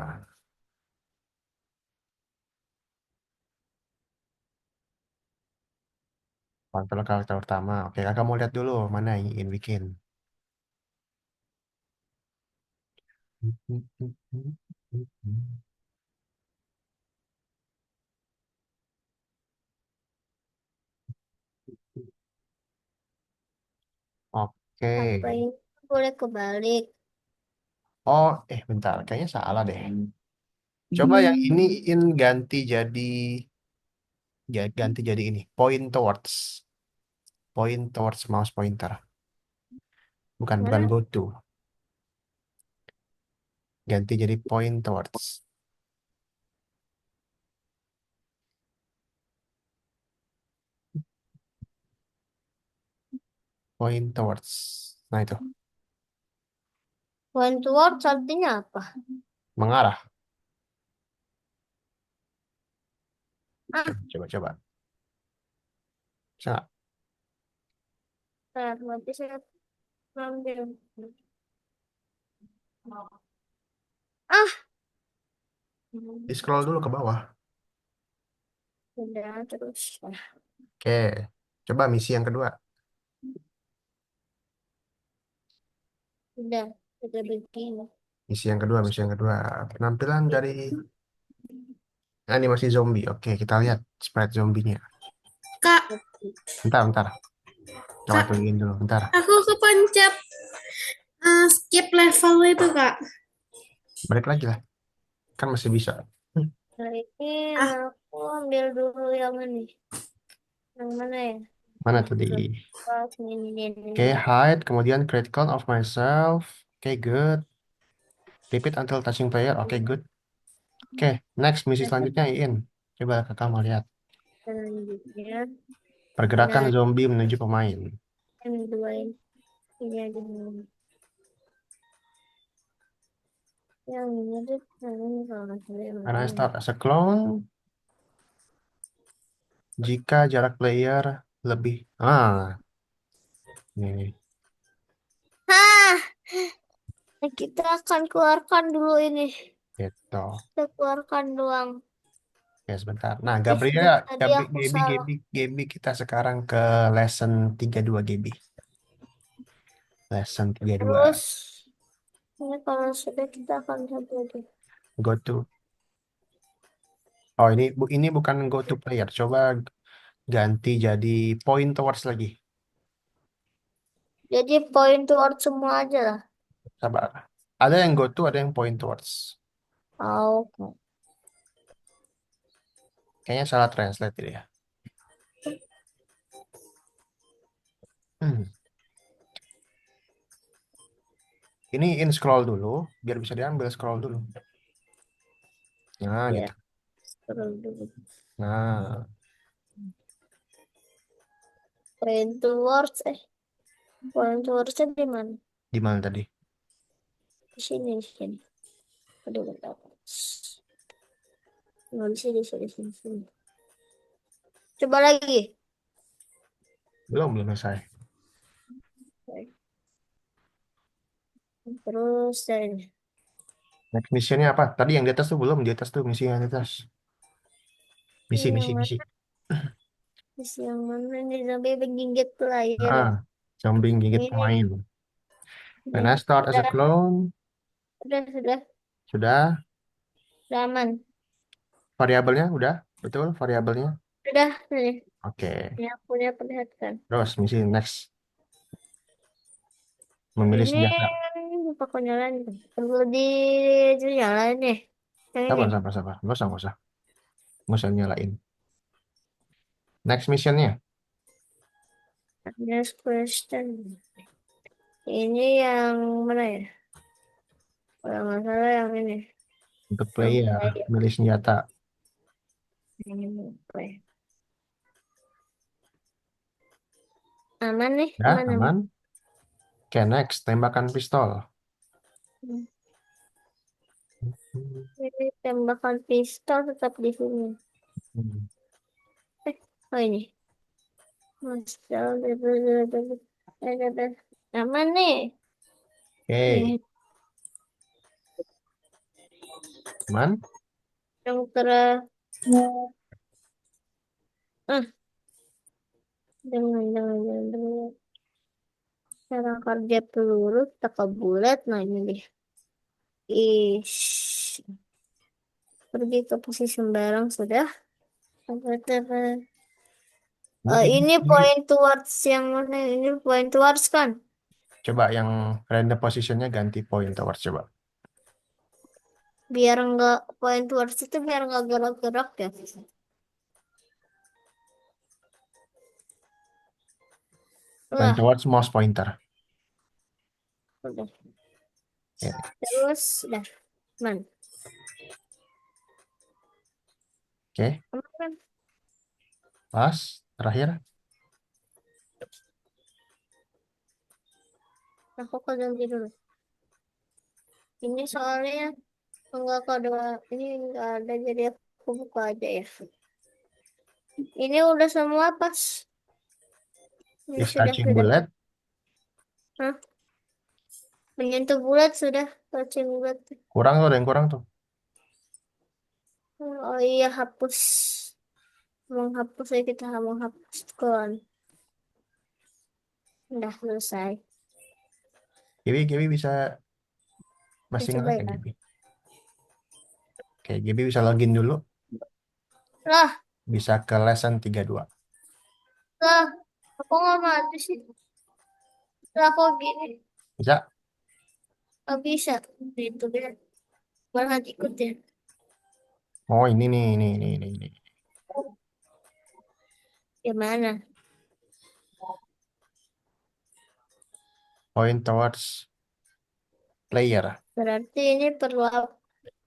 Speaker 1: Kontrol karakter utama. Oke, kakak mau lihat dulu mana yang ingin bikin. Oke.
Speaker 3: Apa ini boleh kebalik?
Speaker 1: Oh, bentar. Kayaknya salah deh. Coba yang ini ganti jadi ini. Point towards. Point towards mouse pointer. Bukan
Speaker 3: Hah?
Speaker 1: go to. Ganti jadi point towards. Point towards. Nah itu.
Speaker 3: One towards artinya apa?
Speaker 1: Mengarah.
Speaker 3: Ah,
Speaker 1: Coba. Bisa nggak?
Speaker 3: berarti saya ambil. Ah,
Speaker 1: Di scroll dulu ke bawah.
Speaker 3: udah terus.
Speaker 1: Oke. Coba misi yang kedua.
Speaker 3: Udah, udah begini.
Speaker 1: Misi yang kedua. Penampilan dari animasi zombie. Oke, kita lihat sprite zombinya.
Speaker 2: Kak,
Speaker 1: Bentar. Coba
Speaker 2: Kak,
Speaker 1: tungguin dulu, bentar.
Speaker 2: aku kepencet skip level itu, Kak.
Speaker 1: Balik lagi lah. Kan masih bisa. Hmm,
Speaker 3: Nah, ini
Speaker 2: Ah,
Speaker 3: aku ambil dulu yang ini. Yang mana ya?
Speaker 1: Mana
Speaker 3: Nah,
Speaker 1: tadi?
Speaker 3: pas ini.
Speaker 1: Oke, hide. Kemudian create clone of myself. Oke, good. Repeat until touching player. Oke, good. Oke, next. Misi selanjutnya, Iin. Coba kakak mau lihat.
Speaker 3: Selanjutnya,
Speaker 1: Pergerakan
Speaker 3: nah,
Speaker 1: zombie menuju pemain.
Speaker 3: yang dua ini aja dulu. Yang ini tuh, yang ini kalau nggak salah yang
Speaker 1: Karena
Speaker 3: ini.
Speaker 1: start as a clone. Jika jarak player lebih... ini.
Speaker 3: Hah, kita akan keluarkan dulu ini.
Speaker 1: Gitu.
Speaker 3: Kita keluarkan doang.
Speaker 1: Ya, sebentar. Nah,
Speaker 3: Aktifnya
Speaker 1: Gabriela,
Speaker 3: tadi aku salah.
Speaker 1: Gaby, kita sekarang ke lesson 32 Gaby. Lesson 32.
Speaker 3: Terus, ini kalau sudah kita akan satu lagi.
Speaker 1: Go to. Oh, ini bukan go to player. Coba ganti jadi point towards lagi.
Speaker 3: Jadi point toward semua aja lah.
Speaker 1: Sabar. Ada yang go to, ada yang point towards.
Speaker 3: Oke.
Speaker 1: Kayaknya salah translate ini ya. Hmm. Ini scroll dulu, biar bisa diambil, scroll dulu. Nah,
Speaker 3: Ya,
Speaker 1: gitu.
Speaker 3: scroll dulu.
Speaker 1: Nah,
Speaker 3: Point towards, point towards-nya di mana?
Speaker 1: di mana tadi?
Speaker 3: Di sini, di sini. Aduh, bentar. Nggak di sini, di sini, di sini, sini. Coba lagi.
Speaker 1: Belum selesai.
Speaker 3: Terus ini.
Speaker 1: Next missionnya apa? Tadi yang di atas tuh belum, di atas tuh misi yang di atas.
Speaker 3: Ini
Speaker 1: Misi,
Speaker 3: yang
Speaker 1: misi, misi.
Speaker 3: mana? Yang mana nih sampai menggigit player ya?
Speaker 1: Ah, Zombie gigit
Speaker 3: Ini,
Speaker 1: pemain. When I start as a
Speaker 3: sudah,
Speaker 1: clone,
Speaker 3: sudah
Speaker 1: sudah.
Speaker 3: aman.
Speaker 1: Variabelnya udah, betul variabelnya.
Speaker 3: Sudah, nih.
Speaker 1: Oke.
Speaker 3: Ini aku udah perlihatkan.
Speaker 1: Terus misi next, memilih
Speaker 3: Ini
Speaker 1: senjata.
Speaker 3: lupa kok nyalain. Perlu di itu nyalain nih. Yang ini.
Speaker 1: Sabar, sabar, sabar. Nggak usah, nggak usah. Nggak usah nyalain. Next missionnya
Speaker 3: Next question. Ini yang mana ya? Kalau nggak salah yang ini.
Speaker 1: untuk
Speaker 3: Yang
Speaker 1: player,
Speaker 3: player.
Speaker 1: milih senjata.
Speaker 3: Ini apa ya? Aman nih,
Speaker 1: Ya,
Speaker 3: aman aman.
Speaker 1: aman. Oke, next, tembakan pistol.
Speaker 3: Hmm. Ini tembakan pistol tetap di sini.
Speaker 1: Hmm.
Speaker 3: Eh, oh ini. Mas, aman nih.
Speaker 1: Oke,
Speaker 3: Ini
Speaker 1: aman.
Speaker 3: yang ter ah jangan. Cara kerja peluru tak bulat. Nah ini deh. Ish. Pergi ke posisi sembarang sudah. Ini
Speaker 1: Ini
Speaker 3: point towards yang mana? Ini point towards kan?
Speaker 1: coba yang random positionnya ganti point towards coba.
Speaker 3: Biar nggak point towards itu biar nggak gerak-gerak ya.
Speaker 1: Point
Speaker 3: Wah,
Speaker 1: towards mouse pointer.
Speaker 3: udah.
Speaker 1: Oke,
Speaker 3: Terus udah. Man.
Speaker 1: oke.
Speaker 3: Aman kan?
Speaker 1: Pas, terakhir.
Speaker 3: Aku ke ganti dulu. Ini soalnya nggak ada ini nggak ada jadi aku buka aja ya. Ini udah semua pas. Ini
Speaker 1: Is touching
Speaker 3: sudah.
Speaker 1: bullet.
Speaker 3: Hah? Menyentuh bulat sudah. Touching bulat.
Speaker 1: Kurang tuh, ada yang kurang tuh.
Speaker 3: Oh iya hapus. Menghapus ya kita menghapus kon. Udah selesai.
Speaker 1: Gibi bisa
Speaker 3: Ya,
Speaker 1: masih
Speaker 3: coba
Speaker 1: nggak ya
Speaker 3: ya.
Speaker 1: Gibi? Oke, Gibi bisa login dulu.
Speaker 3: Lah,
Speaker 1: Bisa ke lesson 32.
Speaker 3: lah. Aku nggak mati sih. Lah kok gini?
Speaker 1: Bisa?
Speaker 3: Nggak bisa. Itu dia. Malah ikut ya.
Speaker 1: Oh, ini nih, ini.
Speaker 3: Gimana?
Speaker 1: Point towards player.
Speaker 3: Berarti ini perlu apa?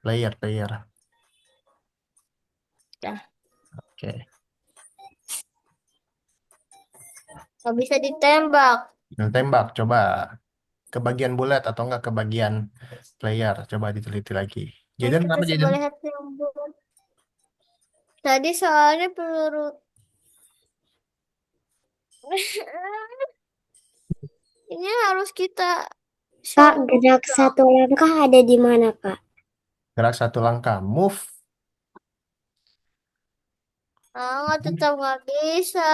Speaker 1: Player.
Speaker 3: Dah.
Speaker 1: Oke.
Speaker 3: Nggak bisa ditembak.
Speaker 1: Yang tembak, coba ke bagian bullet atau enggak ke bagian player. Coba diteliti lagi. Jaden
Speaker 3: Kita
Speaker 1: kenapa
Speaker 3: coba
Speaker 1: Jaden?
Speaker 3: lihat yang bulat. Tadi soalnya peluru. Ini harus kita
Speaker 4: Kak,
Speaker 3: sambung
Speaker 4: gerak
Speaker 3: dong.
Speaker 4: satu langkah ada di mana, Kak?
Speaker 1: Gerak satu langkah. Move.
Speaker 3: Ah, tetap nggak bisa.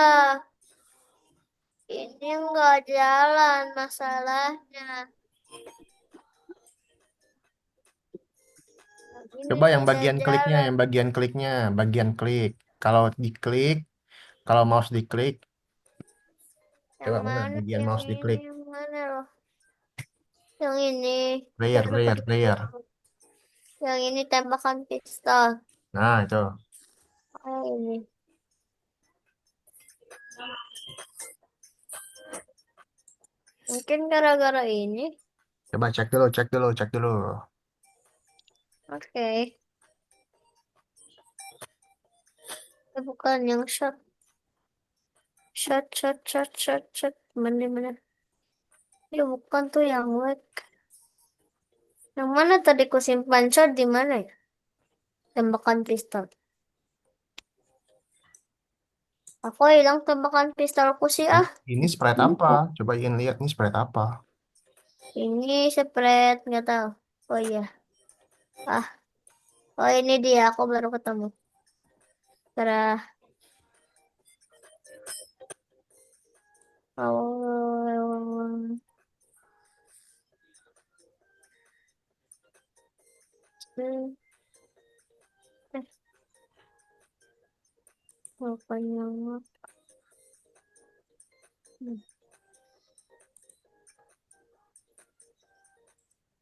Speaker 3: Ini nggak jalan masalahnya. Ini
Speaker 1: Coba yang
Speaker 3: tidak
Speaker 1: bagian kliknya,
Speaker 3: jalan.
Speaker 1: bagian klik. Kalau diklik, kalau mouse diklik,
Speaker 3: Yang
Speaker 1: coba mana
Speaker 3: mana?
Speaker 1: bagian
Speaker 3: Yang
Speaker 1: mouse
Speaker 3: ini
Speaker 1: diklik?
Speaker 3: yang mana loh? Yang ini.
Speaker 1: Player,
Speaker 3: Biar
Speaker 1: player,
Speaker 3: dapat
Speaker 1: player.
Speaker 3: yang ini tembakan pistol.
Speaker 1: Nah, itu.
Speaker 3: Oh, ini. Mungkin gara-gara ini.
Speaker 1: Coba cek dulu, cek dulu, cek dulu.
Speaker 3: Oke. Bukan yang shot. Shot, shot, shot, shot, shot. Bener-bener. Ya bukan tuh yang whack. Yang mana tadi ku simpan shot di mana ya? Tembakan pistol. Aku hilang tembakan pistolku sih ah.
Speaker 1: Ini sprite apa? Coba ingin lihat nih sprite apa.
Speaker 3: Ini spread nggak tahu. Oh iya. Ah, oh ini dia. Aku baru ketemu. Serah. Oh, hmm, eh, bukannya hmm,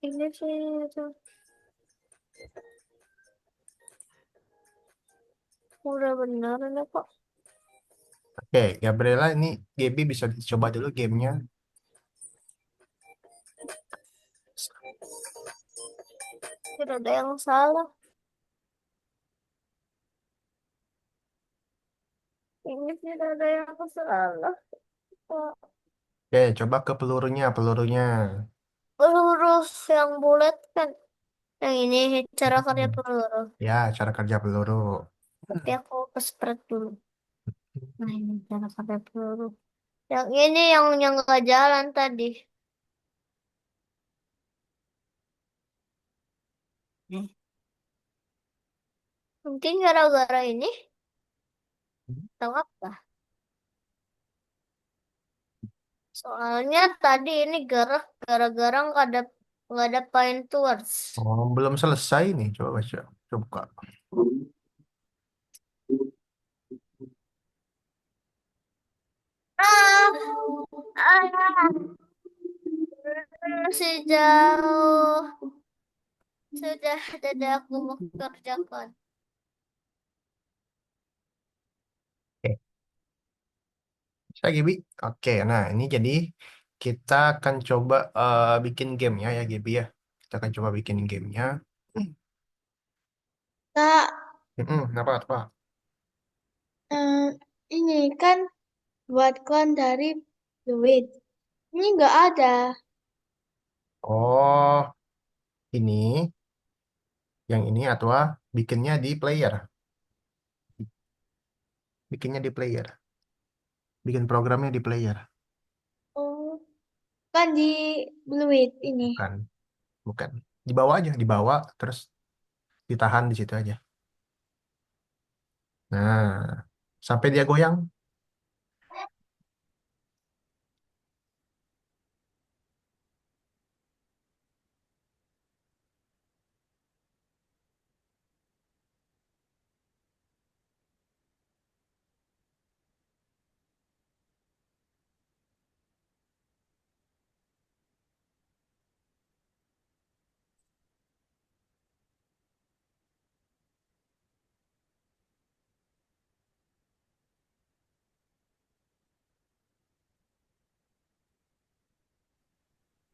Speaker 3: ini sih itu udah benar ini kok.
Speaker 1: Oke, Gabriela ini Gaby bisa dicoba dulu gamenya.
Speaker 3: Tidak ada yang salah. Ini tidak ada yang salah. Kok.
Speaker 1: Oke, coba ke pelurunya, pelurunya.
Speaker 3: Lurus yang bulat kan. Yang ini cara kerja
Speaker 1: Hmm.
Speaker 3: peluru.
Speaker 1: Ya, cara kerja peluru.
Speaker 3: Tapi aku ke spread dulu. Nah ini cara kerja peluru. Yang ini yang nggak jalan tadi. Hmm. Mungkin gara-gara ini. Tahu apa? Soalnya tadi ini gerak gara-gara nggak ada paint towards.
Speaker 1: Oh, belum selesai nih. Coba baca. Coba buka.
Speaker 3: Ah, ah, masih jauh. Sudah tidak aku mengerjakan.
Speaker 1: Oke, bisa Gaby. Oke, nah ini jadi kita akan coba bikin gamenya ya Gaby ya. Kita akan coba bikin gamenya.
Speaker 4: Kak,
Speaker 1: Kenapa, apa?
Speaker 4: eh, ini kan buat klon dari Fluid. Ini nggak ada.
Speaker 1: Oh, ini, yang ini atau bikinnya di player. Bikinnya di player. Bikin programnya di player.
Speaker 4: Oh, kan di Fluid ini.
Speaker 1: Bukan, bukan. Dibawa aja, dibawa terus ditahan di situ aja. Nah, sampai dia goyang.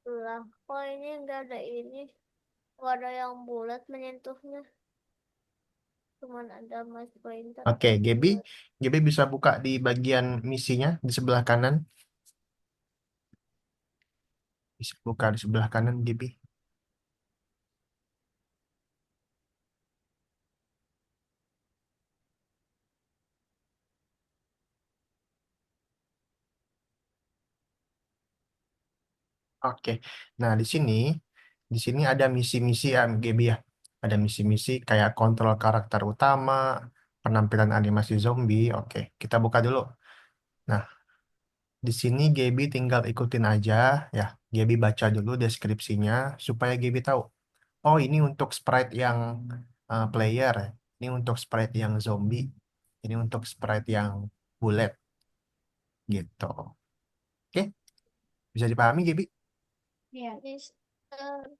Speaker 3: Lah, kok ini nggak ada ini? Nggak ada yang bulat menyentuhnya. Cuman ada mas pointer
Speaker 1: Oke,
Speaker 3: yang
Speaker 1: Gaby,
Speaker 3: bulat.
Speaker 1: Gaby bisa buka di bagian misinya di sebelah kanan. Bisa buka di sebelah kanan, Gaby. Oke. Nah, di sini ada misi-misi ya, Gaby ya. Ada misi-misi kayak kontrol karakter utama, penampilan animasi zombie. Oke, kita buka dulu. Nah, di sini Gaby tinggal ikutin aja ya. Gaby baca dulu deskripsinya supaya Gaby tahu. Oh, ini untuk sprite yang player. Ini untuk sprite yang zombie. Ini untuk sprite yang bullet gitu. Oke, bisa dipahami Gaby?
Speaker 3: Iya. Mister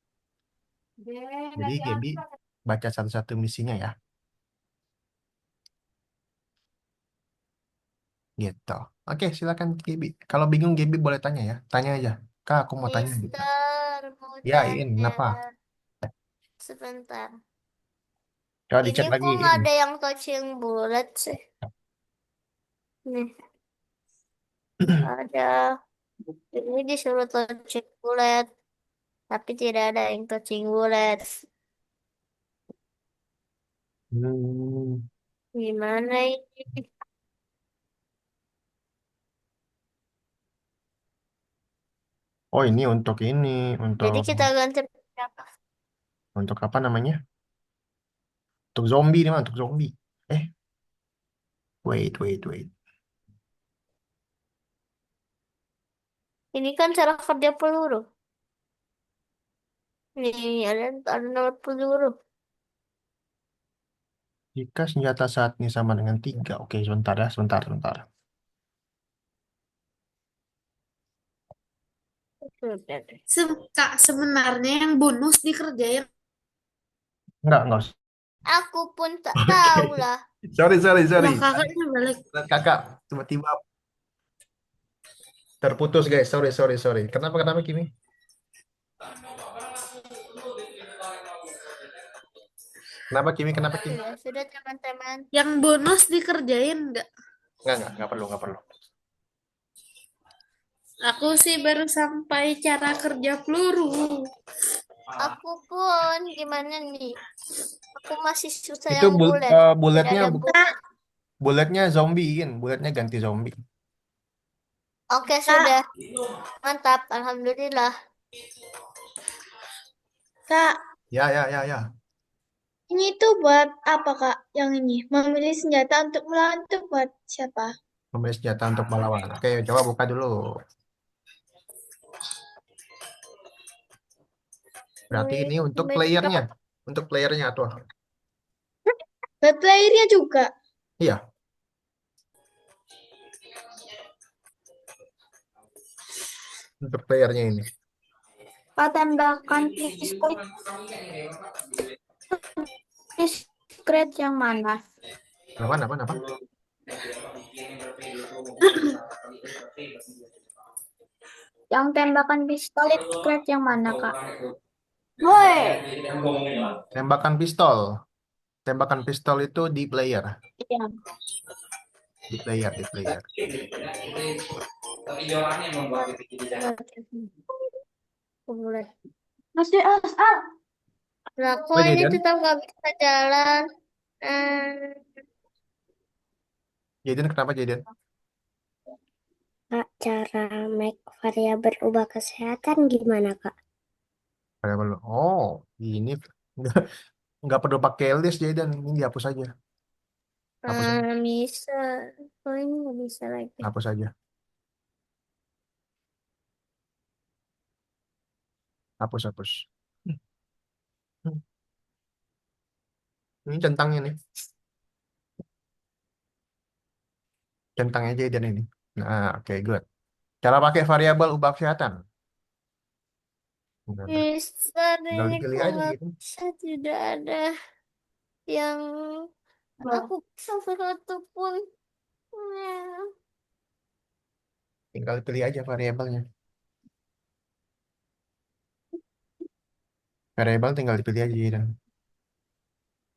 Speaker 3: D
Speaker 1: Jadi
Speaker 3: dari
Speaker 1: Gaby
Speaker 3: apa?
Speaker 1: baca satu-satu misinya ya. Gitu. Oke, silakan Gaby. Kalau bingung Gaby boleh tanya ya. Tanya aja. Kak, aku mau tanya gitu.
Speaker 3: Mister
Speaker 1: Ya,
Speaker 3: udah
Speaker 1: In,
Speaker 3: ya.
Speaker 1: kenapa?
Speaker 3: Sebentar.
Speaker 1: Coba
Speaker 3: Ini
Speaker 1: dicek lagi,
Speaker 3: kok nggak
Speaker 1: In.
Speaker 3: ada yang touching bulat sih? Nih, ada. Ini disuruh touching bulat, tapi tidak ada yang touching bulat.
Speaker 1: Hmm.
Speaker 3: Gimana ini?
Speaker 1: Oh, ini untuk ini,
Speaker 3: Jadi
Speaker 1: untuk
Speaker 3: kita ganti berapa?
Speaker 1: untuk apa namanya? Untuk zombie nih, Mas, untuk zombie. Eh, wait.
Speaker 3: Ini kan cara kerja peluru. Nih, ada nomor peluru.
Speaker 1: Jika senjata saat ini sama dengan 3. Oke, sebentar ya, sebentar.
Speaker 3: Sudah deh.
Speaker 2: Kak, sebenarnya yang bonus dikerjain.
Speaker 1: Enggak usah.
Speaker 3: Aku pun tak tahu
Speaker 1: Oke.
Speaker 3: lah.
Speaker 2: Lah
Speaker 1: Sorry.
Speaker 2: kakaknya balik.
Speaker 1: Kakak, tiba-tiba terputus, guys. Sorry. Kenapa, Kimi? Kenapa, Kimi?
Speaker 3: Sudah teman-teman.
Speaker 2: Yang bonus dikerjain nggak?
Speaker 1: Enggak perlu.
Speaker 2: Aku sih baru sampai cara kerja peluru.
Speaker 3: Aku pun gimana nih? Aku masih susah
Speaker 1: Itu
Speaker 3: yang bulat. Tidak
Speaker 1: buletnya
Speaker 3: ada bulat.
Speaker 1: buletnya zombie, In. Buletnya ganti zombie.
Speaker 3: Oke, sudah. Mantap. Alhamdulillah.
Speaker 4: Kak,
Speaker 1: Ya.
Speaker 4: ini tuh buat apa, Kak? Yang ini, memilih senjata untuk melawan tuh buat siapa?
Speaker 1: Membeli senjata untuk melawan. Oke, coba buka dulu. Berarti ini untuk playernya. Untuk playernya tuh.
Speaker 4: Buat playernya juga.
Speaker 1: Iya, untuk playernya ini.
Speaker 3: Pak, tembakan pistol discret yang mana?
Speaker 1: Apa?
Speaker 3: Yang tembakan pistol discret yang mana, Kak? Woi.
Speaker 1: Tembakan pistol. Tembakan pistol itu di player.
Speaker 3: Iya.
Speaker 1: Di player.
Speaker 3: Boleh. Masih ASR. Lah, kok
Speaker 1: Wait,
Speaker 3: ini
Speaker 1: Jaden.
Speaker 3: tetap nggak bisa jalan? Eh,
Speaker 1: Kenapa Jaden?
Speaker 3: Kak, cara make variabel ubah kesehatan gimana, Kak?
Speaker 1: Variabel. Oh, ini nggak nggak perlu pakai list Jaden. Ini dihapus aja. Hapus aja.
Speaker 3: Bisa. Oh, ini nggak bisa lagi.
Speaker 1: Hapus aja. Hapus. Hmm. Ini centangnya nih. Centangnya Jaden ini. Nah, oke, good. Cara pakai variabel ubah kesehatan. Nah,
Speaker 3: Bisa,
Speaker 1: tinggal
Speaker 3: ini
Speaker 1: dipilih
Speaker 3: kok
Speaker 1: aja
Speaker 3: nggak
Speaker 1: gitu.
Speaker 3: bisa, tidak ada yang aku sampai satu pun. Ya,
Speaker 1: Tinggal pilih aja variabelnya. Variabel tinggal dipilih aja Jaden.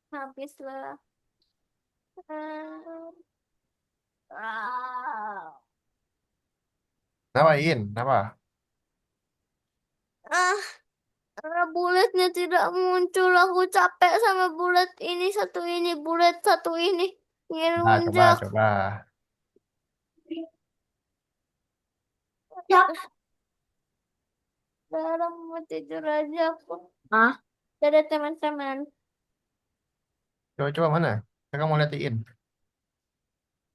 Speaker 3: habislah. Ah, ah,
Speaker 1: Kenapa, In? Kenapa?
Speaker 3: ah, bulatnya tidak muncul. Aku capek sama bulat ini satu ini, bulat satu ini.
Speaker 1: Nah,
Speaker 3: Ngelunjak.
Speaker 1: coba.
Speaker 3: Ya, dalam mau tidur aja aku. Ah, ada teman-teman.
Speaker 1: Coba mana? Kakak mau liatin.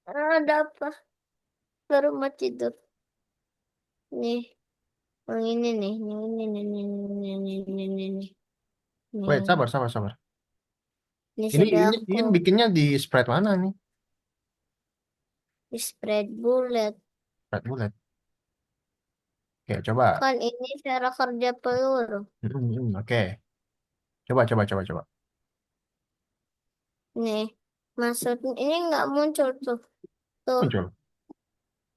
Speaker 3: Ada apa? Baru mau tidur. Nih, yang ini nih, yang ini nih, nih.
Speaker 1: Wait,
Speaker 3: Nih,
Speaker 1: sabar.
Speaker 3: ini
Speaker 1: Ini
Speaker 3: sudah
Speaker 1: ini
Speaker 3: aku
Speaker 1: ini bikinnya di spread mana nih?
Speaker 3: di spread bulat.
Speaker 1: Spread bulat. Oke, coba.
Speaker 3: Kan ini cara kerja peluru.
Speaker 1: Oke. Coba.
Speaker 3: Nih, maksudnya ini nggak muncul tuh. Tuh,
Speaker 1: Muncul.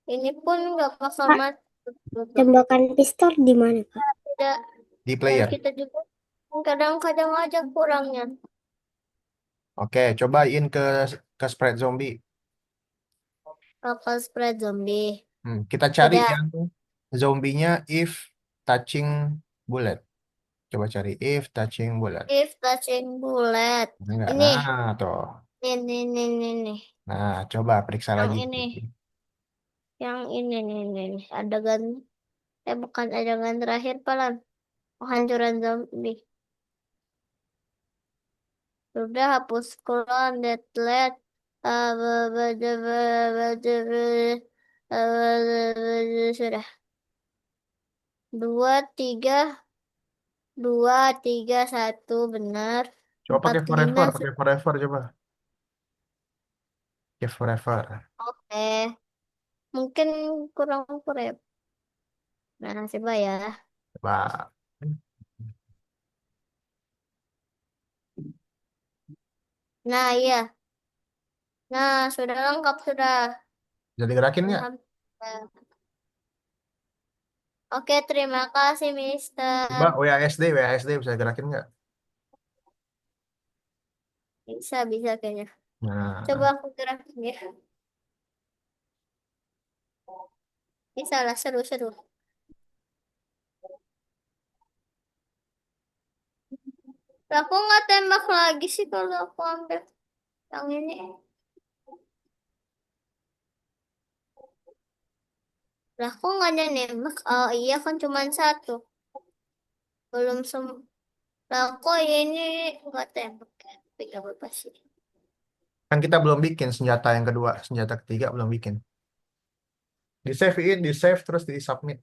Speaker 3: ini pun nggak bakal mati. Tembakan pistol di mana, Kak? Tidak.
Speaker 1: di
Speaker 3: Dan
Speaker 1: player.
Speaker 3: kita juga kadang-kadang aja kurangnya.
Speaker 1: Oke, cobain ke spread zombie.
Speaker 3: Bakal spread zombie.
Speaker 1: Kita cari
Speaker 3: Udah,
Speaker 1: yang zombinya if touching bullet. Coba cari if touching bullet.
Speaker 3: if touching bullet.
Speaker 1: Enggak.
Speaker 3: Ini,
Speaker 1: Nah, tuh.
Speaker 3: ini.
Speaker 1: Nah, coba periksa
Speaker 3: Yang
Speaker 1: lagi.
Speaker 3: ini, yang ini. Adegan, bukan adegan terakhir, Palan. Penghancuran zombie. Sudah hapus clone, delete. Sudah. Dua, tiga, dua, tiga, satu, benar.
Speaker 1: Coba
Speaker 3: Empat, lima,
Speaker 1: pakai forever coba. Pakai forever.
Speaker 3: oke. Mungkin kurang kurep. Nah, coba ya.
Speaker 1: Coba.
Speaker 3: Nah, iya. Nah, sudah lengkap, sudah.
Speaker 1: Jadi gerakin nggak?
Speaker 3: Alhamdulillah. Oke, terima kasih,
Speaker 1: Coba
Speaker 3: Mister.
Speaker 1: WASD bisa gerakin nggak?
Speaker 3: Bisa kayaknya. Coba
Speaker 1: Nah,
Speaker 3: aku gerakin ya. Bisa lah, seru. Lah, aku nggak tembak lagi sih kalau aku ambil yang ini. Lah, aku nggak ada nembak. Oh iya kan cuma satu. Belum sem. Lah, aku ini nggak tembak ya. Tapi nggak apa-apa sih.
Speaker 1: kan kita belum bikin senjata yang kedua, senjata ketiga belum bikin. Di save terus di submit.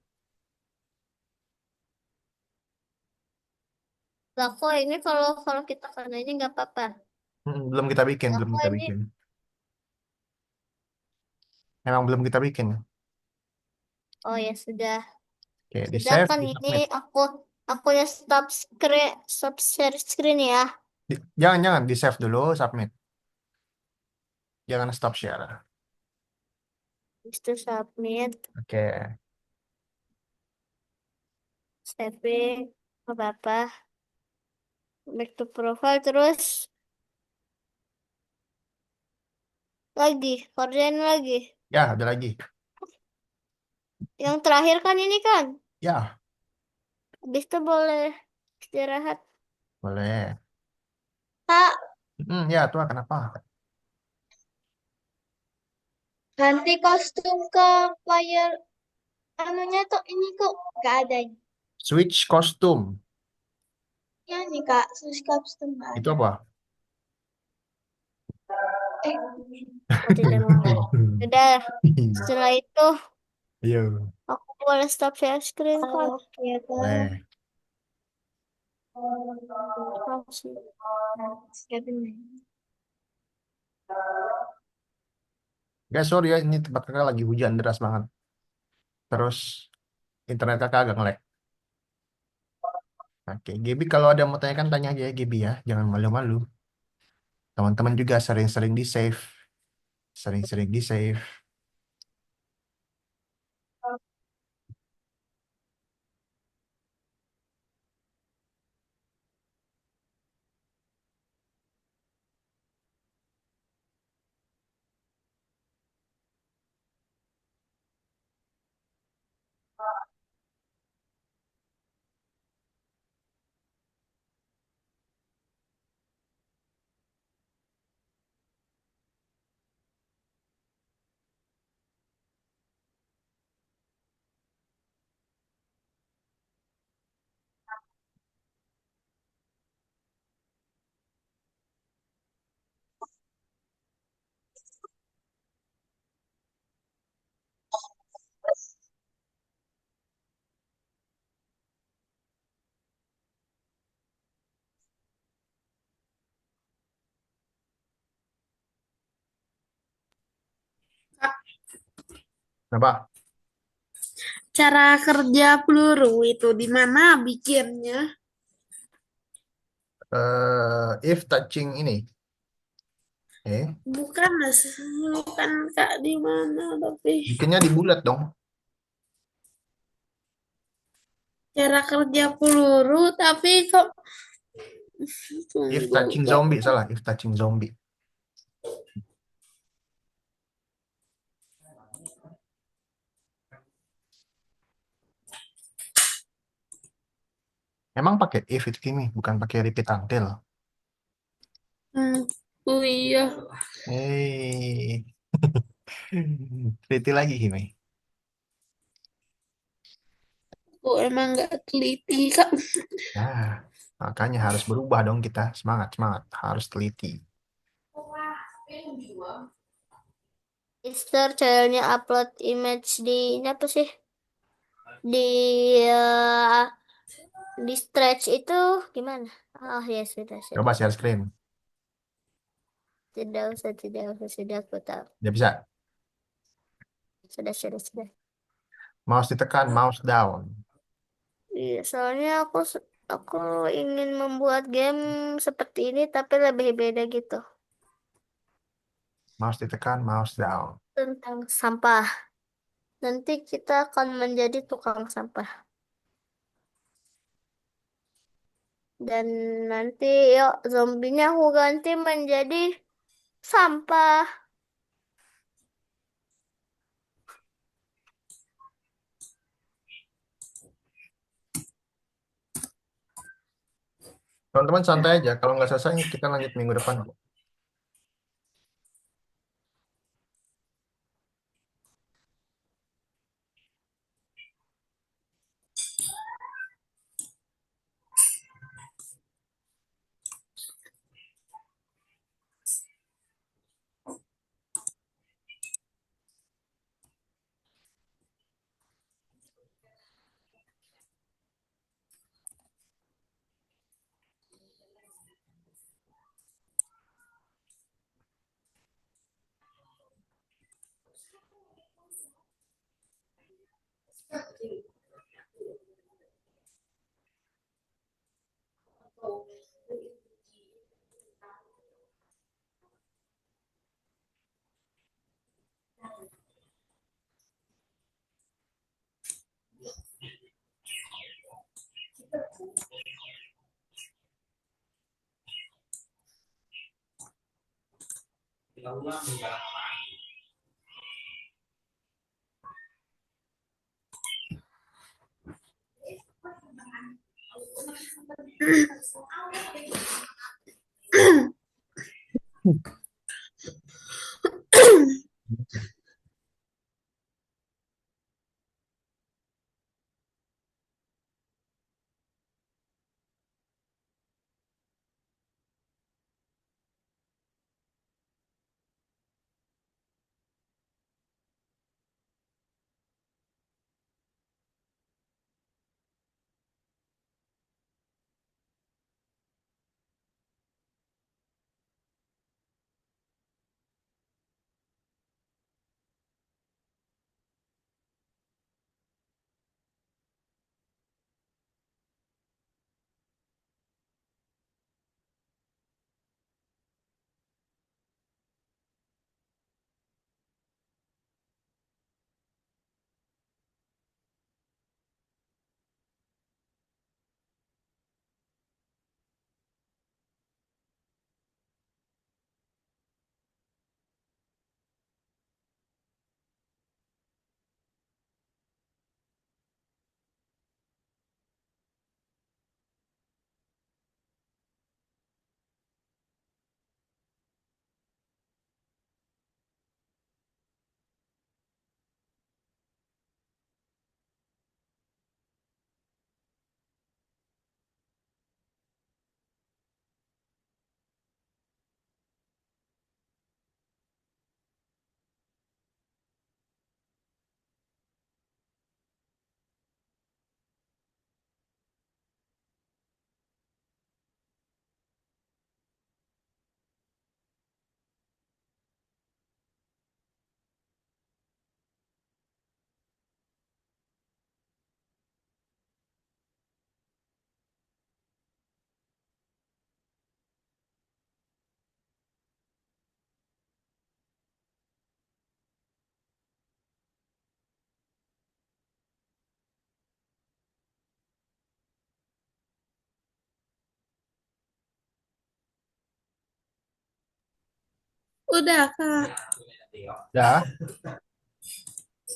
Speaker 3: Lah, kok ini kalau kalau kita kena ini nggak apa-apa. Lah,
Speaker 1: Belum
Speaker 3: kok
Speaker 1: kita
Speaker 3: ini.
Speaker 1: bikin. Memang belum kita bikin.
Speaker 3: Oh ya sudah.
Speaker 1: Oke, di
Speaker 3: Sudah
Speaker 1: save,
Speaker 3: kan
Speaker 1: di
Speaker 3: ini
Speaker 1: submit.
Speaker 3: aku ya stop share screen ya.
Speaker 1: Jangan di save dulu, submit. Jangan stop share.
Speaker 3: Itu submit,
Speaker 1: Oke,
Speaker 3: saving, apa-apa. Back to profile terus lagi, kerjain lagi.
Speaker 1: ya ada lagi.
Speaker 3: Yang terakhir kan ini kan.
Speaker 1: Ya,
Speaker 3: Habis itu boleh istirahat.
Speaker 1: boleh.
Speaker 4: Kak,
Speaker 1: Ya, tuh kenapa?
Speaker 4: ganti kostum ke player anunya tuh ini kok gak ada.
Speaker 1: Switch kostum.
Speaker 4: Ya nih Kak, sus kostum gak
Speaker 1: Itu
Speaker 4: ada.
Speaker 1: apa?
Speaker 4: Eh,
Speaker 3: Aku tidak mau. Udah, setelah itu
Speaker 1: Iya,
Speaker 3: aku boleh stop share screen kan.
Speaker 4: oke Kak.
Speaker 1: boleh.
Speaker 3: Kasih.
Speaker 1: Guys, sorry ya, ini tempat kakak lagi hujan deras banget. Terus internet kakak agak nge-lag. Oke, Gaby kalau ada mau tanya kan tanya aja ya Gaby ya, jangan malu-malu. Teman-teman juga sering-sering di save, sering-sering di save. Kenapa?
Speaker 2: Cara kerja peluru itu di mana bikinnya?
Speaker 1: If touching ini,
Speaker 2: Bukan, Mas. Bukan Kak di mana tapi
Speaker 1: bikinnya di bulat dong.
Speaker 2: cara kerja peluru, tapi kok
Speaker 1: If
Speaker 2: tunggu
Speaker 1: touching
Speaker 2: kok.
Speaker 1: zombie salah, if touching zombie. Emang pakai if itu Kimi, bukan pakai repeat until.
Speaker 2: Hmm. Oh iya,
Speaker 1: Hei, teliti lagi Kimi.
Speaker 2: aku emang nggak teliti kak.
Speaker 1: Nah, makanya harus berubah dong kita. Semangat, semangat. Harus teliti.
Speaker 3: Mister channelnya upload image di ini apa sih? Di eh, di stretch itu gimana? Oh ya sudah
Speaker 1: Coba
Speaker 3: sudah.
Speaker 1: share screen.
Speaker 3: Sudah aku tahu.
Speaker 1: Ya bisa.
Speaker 3: Sudah.
Speaker 1: Mouse ditekan, mouse down.
Speaker 3: Iya, soalnya aku ingin membuat game seperti ini tapi lebih beda gitu
Speaker 1: Mouse ditekan, mouse down.
Speaker 3: tentang sampah. Nanti kita akan menjadi tukang sampah dan nanti yuk zombinya aku ganti menjadi sampah.
Speaker 1: Teman-teman santai aja. Kalau nggak selesai, kita lanjut minggu depan.
Speaker 2: Udah, Kak.
Speaker 1: Udah.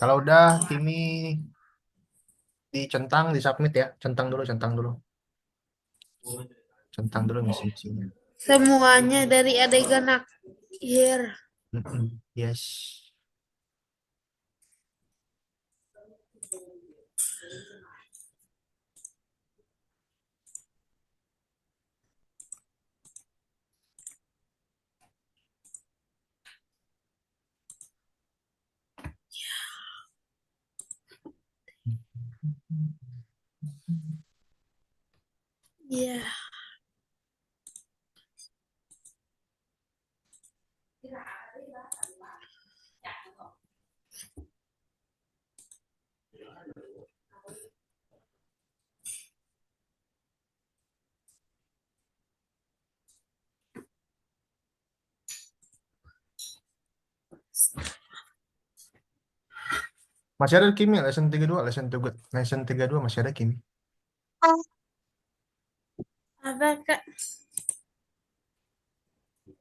Speaker 1: Kalau udah, Kimi dicentang, disubmit ya. Centang dulu, centang dulu. Centang dulu misi-misinya.
Speaker 2: Semuanya dari adegan akhir.
Speaker 1: Mm-mm. Yes.
Speaker 2: Iya.
Speaker 1: Masih ada Kimi, lesson 32, lesson 32 masih ada Kimi.
Speaker 4: Ah,
Speaker 2: Apa, Kak?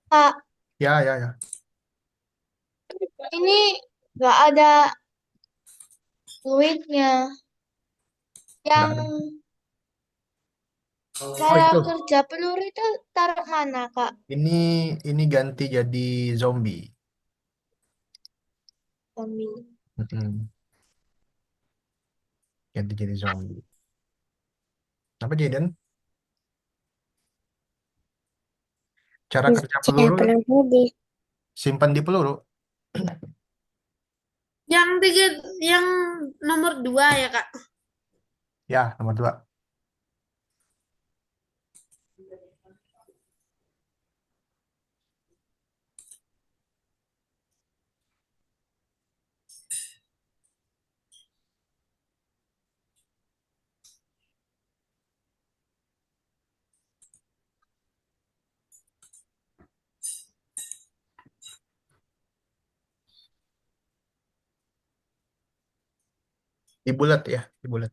Speaker 4: Kak,
Speaker 1: Ya, ya, ya.
Speaker 4: ini nggak ada fluidnya.
Speaker 1: Nggak
Speaker 4: Yang
Speaker 1: ada. Oh
Speaker 4: cara
Speaker 1: itu,
Speaker 4: kerja peluru itu taruh mana, Kak?
Speaker 1: ini ini ganti jadi zombie.
Speaker 4: Kami.
Speaker 1: Mm-mm. Ganti jadi zombie. Apa Jaden? Cara kerja
Speaker 3: Ya,
Speaker 1: peluru
Speaker 3: peluru di
Speaker 1: simpan di peluru.
Speaker 2: Yang tiga, yang nomor 2 ya, Kak?
Speaker 1: Ya, nomor 2. Di bulat ya, di bulat.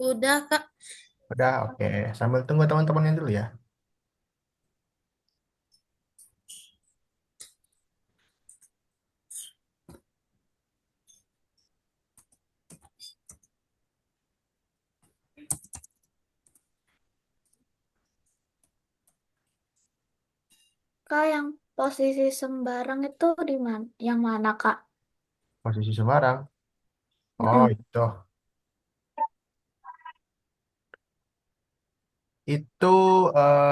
Speaker 2: Udah, Kak.
Speaker 1: Udah, oke. Sambil tunggu teman-temannya dulu ya.
Speaker 3: Kak, yang posisi sembarang itu di mana? Yang mana, Kak?
Speaker 1: Posisi sembarang. Oh,
Speaker 3: Mm-mm.
Speaker 1: itu. Itu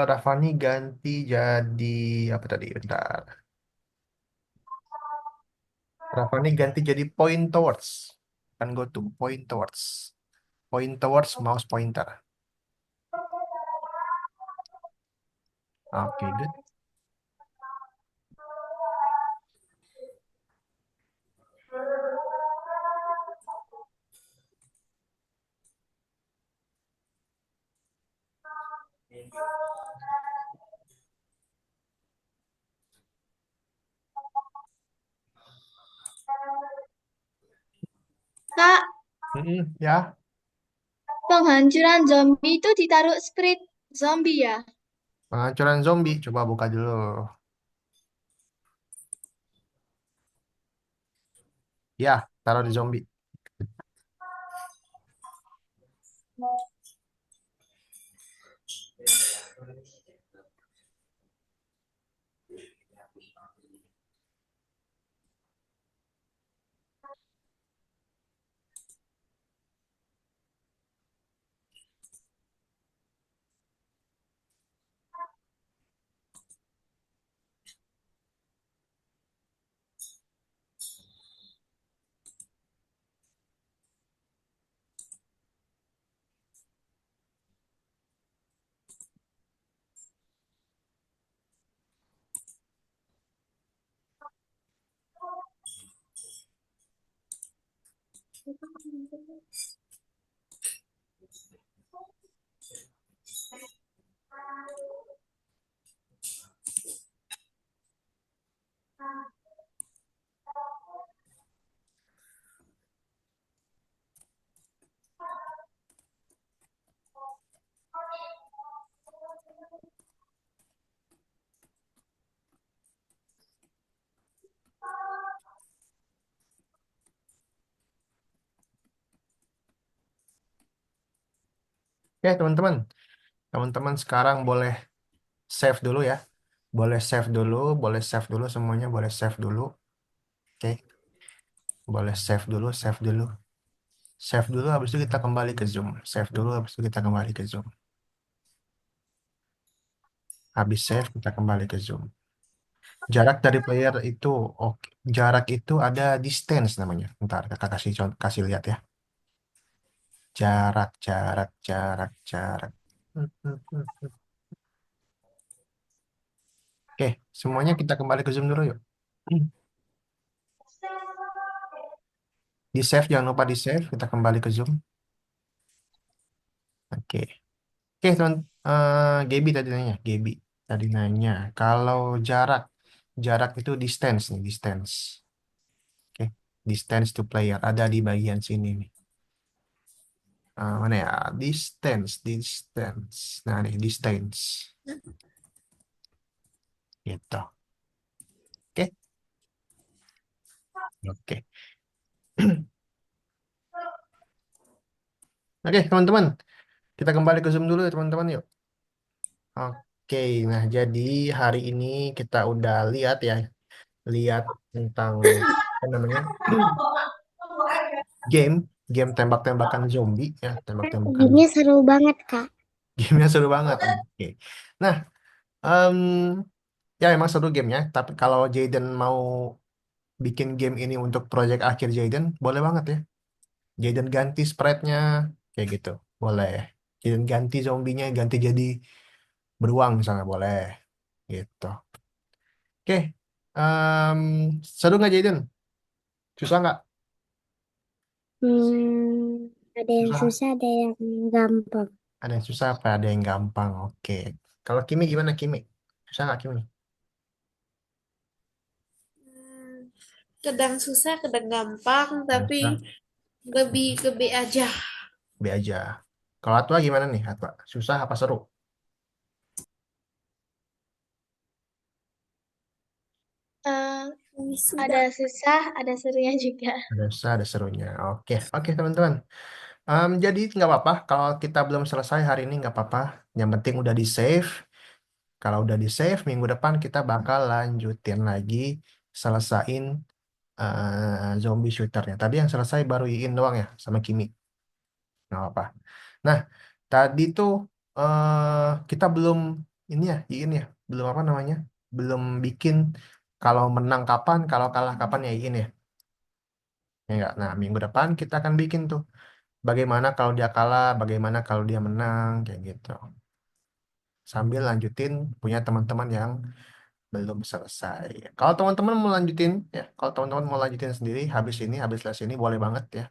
Speaker 1: Rafani ganti jadi apa tadi? Bentar. Rafani ganti jadi point towards. Kan go to point towards. Point towards mouse pointer. Oke, good.
Speaker 4: Kak,
Speaker 1: Ya,
Speaker 4: penghancuran zombie itu ditaruh spirit zombie ya?
Speaker 1: penghancuran zombie. Coba buka dulu. Ya, taruh di zombie. Oke, teman-teman. Teman-teman sekarang boleh save dulu ya. Boleh save dulu semuanya, boleh save dulu. Oke, boleh save dulu, save dulu. Save dulu, habis itu kita kembali ke Zoom. Save dulu, habis itu kita kembali ke Zoom. Habis save, kita kembali ke Zoom. Jarak dari player itu, oke. Jarak itu ada distance namanya. Ntar, kakak kasih lihat ya. Jarak. Oke, semuanya kita kembali ke Zoom dulu yuk. Di save, jangan lupa di save. Kita kembali ke Zoom. Oke. Oke, teman. Gaby tadi nanya. Gaby tadi nanya. Kalau jarak itu distance nih, distance. Oke, distance to player ada di bagian sini nih. Mana ya? Distance. Nah, nih distance. Gitu. Oke, oke. Oke, teman-teman. Kita kembali ke Zoom dulu ya, teman-teman yuk. Oke, nah jadi hari ini kita udah lihat ya, lihat tentang apa namanya? Game, game tembak-tembakan zombie ya, tembak-tembakan.
Speaker 3: Gamenya seru banget, Kak.
Speaker 1: Gamenya seru banget. Oke. Nah, em, ya emang seru gamenya. Tapi kalau Jaden mau bikin game ini untuk project akhir Jaden, boleh banget ya. Jaden ganti sprite-nya kayak gitu, boleh. Jaden ganti zombinya, ganti jadi beruang misalnya, boleh. Gitu. Oke. Em, Seru nggak Jaden? Susah nggak?
Speaker 3: Ada yang
Speaker 1: Susah.
Speaker 3: susah, ada yang gampang.
Speaker 1: Ada yang susah apa ada yang gampang? Oke. Kalau Kimi gimana Kimi? Susah nggak Kimi?
Speaker 2: Kadang susah, kadang gampang, tapi
Speaker 1: Susah.
Speaker 2: lebih ke B aja.
Speaker 1: B aja. Kalau Atwa gimana nih Atwa? Susah apa seru?
Speaker 4: Eh, ada
Speaker 2: Sudah.
Speaker 4: susah, ada serunya juga.
Speaker 1: Ada susah, ada serunya. Oke, oke teman-teman. Jadi nggak apa-apa. Kalau kita belum selesai hari ini nggak apa-apa. Yang penting udah di save. Kalau udah di save, minggu depan kita bakal lanjutin lagi selesain zombie shooternya. Tadi yang selesai baru Iin doang ya sama Kimi. Nggak apa. Nah, tadi tuh kita belum ini ya, Iin ya, belum apa namanya, belum bikin kalau menang kapan, kalau kalah kapan ya Iin ya. Ya nggak? Nah, minggu depan kita akan bikin tuh bagaimana kalau dia kalah, bagaimana kalau dia menang, kayak gitu. Sambil lanjutin punya teman-teman yang belum selesai. Kalau teman-teman mau lanjutin, ya, kalau teman-teman mau lanjutin sendiri, habis ini, habis les ini, boleh banget ya.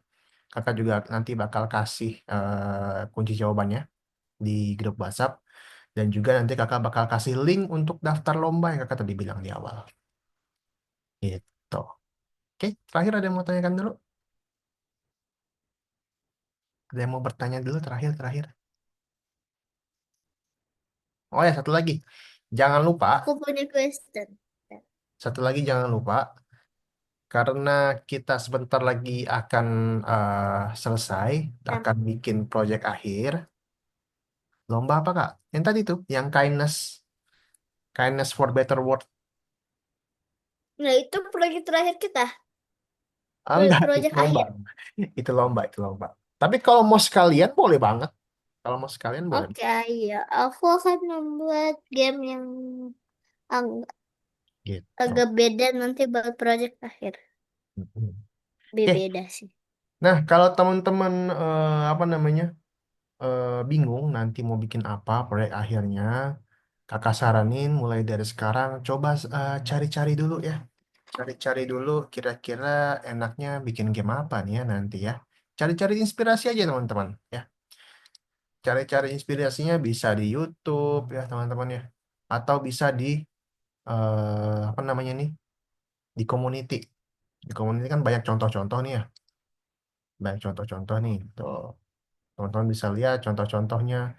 Speaker 1: Kakak juga nanti bakal kasih kunci jawabannya di grup WhatsApp. Dan juga nanti kakak bakal kasih link untuk daftar lomba yang kakak tadi bilang di awal. Gitu. Oke, terakhir ada yang mau tanyakan dulu? Ada yang mau bertanya dulu terakhir? Oh ya, satu lagi. Jangan lupa,
Speaker 3: Aku punya question.
Speaker 1: satu lagi jangan lupa, karena kita sebentar lagi akan selesai, akan bikin project akhir. Lomba apa, Kak? Yang tadi tuh, yang kindness for better world.
Speaker 3: Nah, itu proyek terakhir kita.
Speaker 1: Ah, enggak, itu
Speaker 3: Proyek
Speaker 1: lomba.
Speaker 3: akhir.
Speaker 1: Itu lomba. Tapi kalau mau sekalian, boleh banget. Kalau mau sekalian, boleh.
Speaker 3: Oke, iya. Aku akan membuat game yang
Speaker 1: Gitu.
Speaker 3: agak beda nanti buat proyek akhir.
Speaker 1: Mm-mm. Oke,
Speaker 3: Beda sih.
Speaker 1: nah kalau teman-teman apa namanya bingung nanti mau bikin apa proyek akhirnya, kakak saranin mulai dari sekarang coba cari-cari dulu ya, cari-cari dulu kira-kira enaknya bikin game apa nih ya nanti ya. cari-cari inspirasi aja teman-teman ya. Cari-cari inspirasinya bisa di YouTube ya teman-teman ya. Atau bisa di apa namanya nih? Di community. Di community kan banyak contoh-contoh nih ya. Banyak contoh-contoh nih. Tuh, teman-teman bisa lihat contoh-contohnya.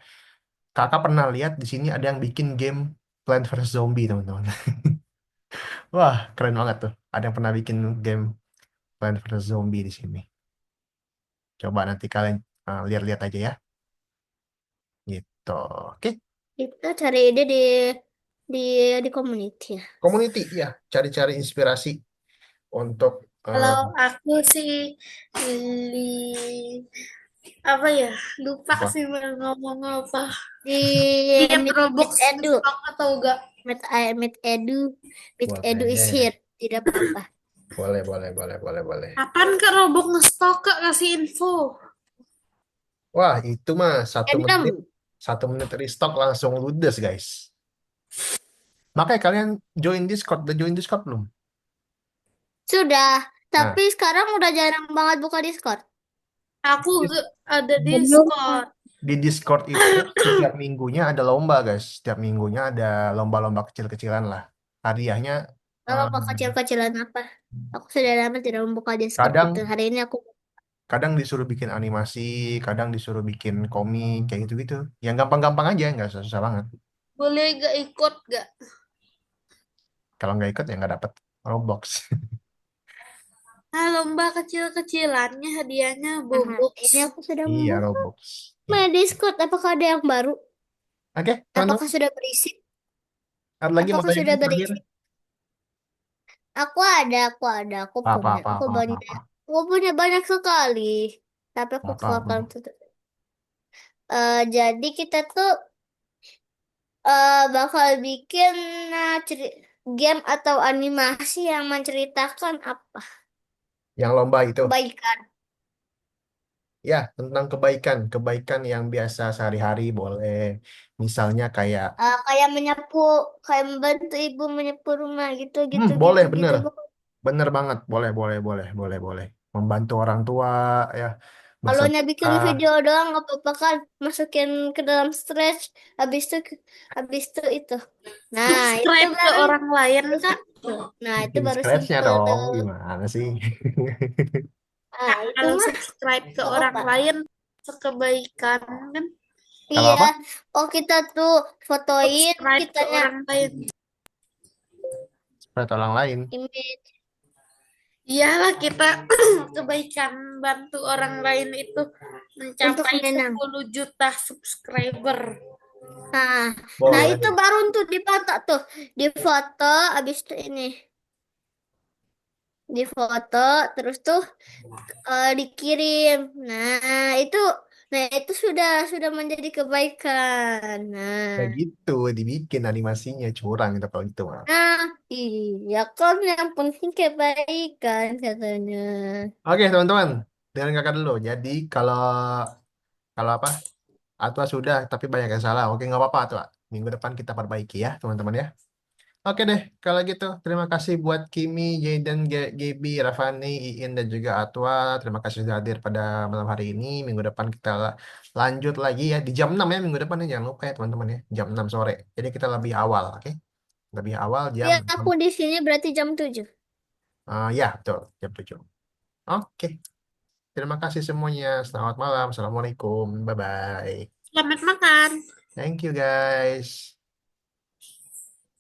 Speaker 1: Kakak pernah lihat di sini ada yang bikin game Plant vs Zombie teman-teman. Wah, keren banget tuh. Ada yang pernah bikin game Plant vs Zombie di sini. Coba nanti kalian lihat-lihat aja ya. Gitu. Oke,
Speaker 3: Kita cari ide di di community ya.
Speaker 1: community ya. Cari-cari inspirasi untuk
Speaker 2: Kalau aku sih pilih apa ya? Lupa
Speaker 1: apa?
Speaker 2: sih mau ngomong apa.
Speaker 3: Di
Speaker 2: Game Roblox
Speaker 3: Edu,
Speaker 2: stok atau enggak?
Speaker 3: Meet Edu, Meet Edu is
Speaker 1: Boleh.
Speaker 3: here. Tidak apa-apa.
Speaker 1: Boleh, boleh, boleh, boleh, boleh.
Speaker 2: Kapan ke Roblox ngestok Kak? Kasih info.
Speaker 1: Wah, itu mah
Speaker 3: Random.
Speaker 1: 1 menit restock langsung ludes, guys. Makanya kalian join Discord. Udah join Discord belum?
Speaker 3: Sudah,
Speaker 1: Nah,
Speaker 3: tapi sekarang udah jarang banget buka Discord.
Speaker 2: Aku
Speaker 1: dis-
Speaker 2: ada di
Speaker 4: Belum.
Speaker 2: Discord.
Speaker 1: di Discord itu setiap minggunya ada lomba, guys. Setiap minggunya ada lomba-lomba kecil-kecilan lah. Hadiahnya
Speaker 3: Kalau
Speaker 1: eh,
Speaker 3: mau kecil-kecilan apa? Aku sudah lama tidak membuka Discord
Speaker 1: kadang
Speaker 3: itu. Hari ini aku
Speaker 1: kadang disuruh bikin animasi, kadang disuruh bikin komik kayak gitu-gitu. Yang gampang-gampang aja, nggak susah banget.
Speaker 2: Boleh gak ikut gak?
Speaker 1: Kalau nggak ikut ya nggak dapet Roblox.
Speaker 2: Nah, lomba kecil-kecilannya hadiahnya
Speaker 3: Nah,
Speaker 2: Bobox.
Speaker 3: ini aku sudah
Speaker 1: Iya,
Speaker 3: membuka
Speaker 1: Roblox. Iya.
Speaker 3: my Discord. Apakah ada yang baru?
Speaker 1: Oke, teman-teman.
Speaker 3: Apakah sudah berisi?
Speaker 1: Ada lagi mau
Speaker 3: Apakah sudah
Speaker 1: tanyain terakhir?
Speaker 3: berisi? Aku
Speaker 1: Apa,
Speaker 3: punya.
Speaker 1: apa,
Speaker 3: Aku
Speaker 1: apa, apa,
Speaker 3: banyak.
Speaker 1: apa.
Speaker 3: Aku punya banyak sekali. Tapi aku
Speaker 1: Apa, apa.
Speaker 3: keluarkan tutup. Jadi kita tuh bakal bikin game atau animasi yang menceritakan apa?
Speaker 1: Yang lomba itu.
Speaker 3: Kebaikan.
Speaker 1: Ya, tentang kebaikan. Kebaikan yang biasa sehari-hari boleh. Misalnya kayak,
Speaker 3: Kayak menyapu, kayak membantu ibu menyapu rumah gitu, gitu,
Speaker 1: boleh,
Speaker 3: gitu,
Speaker 1: bener.
Speaker 3: gitu.
Speaker 1: Bener banget. Boleh, boleh, boleh, boleh, boleh. Membantu orang tua, ya.
Speaker 3: Kalau hanya bikin
Speaker 1: Bersedekah.
Speaker 3: video doang nggak apa-apa kan, masukin ke dalam stretch, habis itu. Nah, itu
Speaker 2: Subscribe ke
Speaker 3: baru,
Speaker 2: orang lain Kak.
Speaker 3: nah itu
Speaker 1: Bikin
Speaker 3: baru
Speaker 1: scratch-nya
Speaker 3: simple
Speaker 1: dong.
Speaker 3: tuh.
Speaker 1: Gimana sih?
Speaker 3: Nah,
Speaker 2: Kak,
Speaker 3: itu
Speaker 2: kalau
Speaker 3: mah
Speaker 2: subscribe ke
Speaker 3: nggak
Speaker 2: orang
Speaker 3: apa.
Speaker 2: lain sekebaikan kan
Speaker 1: Kalau
Speaker 3: Iya,
Speaker 1: apa?
Speaker 3: oh kita tuh fotoin
Speaker 2: subscribe ke
Speaker 3: kitanya
Speaker 2: orang lain.
Speaker 1: Buat orang lain.
Speaker 3: image.
Speaker 2: Iyalah kita kebaikan bantu orang lain itu
Speaker 3: Untuk
Speaker 2: mencapai
Speaker 3: menyenang.
Speaker 2: 10 juta subscriber.
Speaker 3: Nah, nah itu
Speaker 1: Boleh.
Speaker 3: baru untuk difoto tuh, difoto, habis itu ini, difoto, terus tuh dikirim. Itu, nah itu sudah menjadi kebaikan.
Speaker 1: Ya gitu, dibikin animasinya curang itu kalau gitu mah.
Speaker 3: Nah, iya kan yang penting kebaikan katanya.
Speaker 1: Oke, teman-teman. Dengan kakak dulu. Jadi kalau kalau apa? Atwa sudah, tapi banyak yang salah. Oke, nggak apa-apa, Atwa. Minggu depan kita perbaiki ya, teman-teman ya. Oke deh, kalau gitu. Terima kasih buat Kimi, Jaden, Gaby, Rafani, Iin, dan juga Atwa. Terima kasih sudah hadir pada malam hari ini. Minggu depan kita lanjut lagi ya. Di jam 6 ya, minggu depan ya. Jangan lupa ya, teman-teman ya. Jam 6 sore. Jadi kita lebih awal, oke? Lebih awal jam
Speaker 3: Ya,
Speaker 1: 6.
Speaker 3: aku di sini berarti jam 7.
Speaker 1: Ya, betul. Jam 7. Oke. Terima kasih semuanya. Selamat malam. Assalamualaikum. Bye-bye.
Speaker 2: Selamat makan.
Speaker 1: Thank you, guys.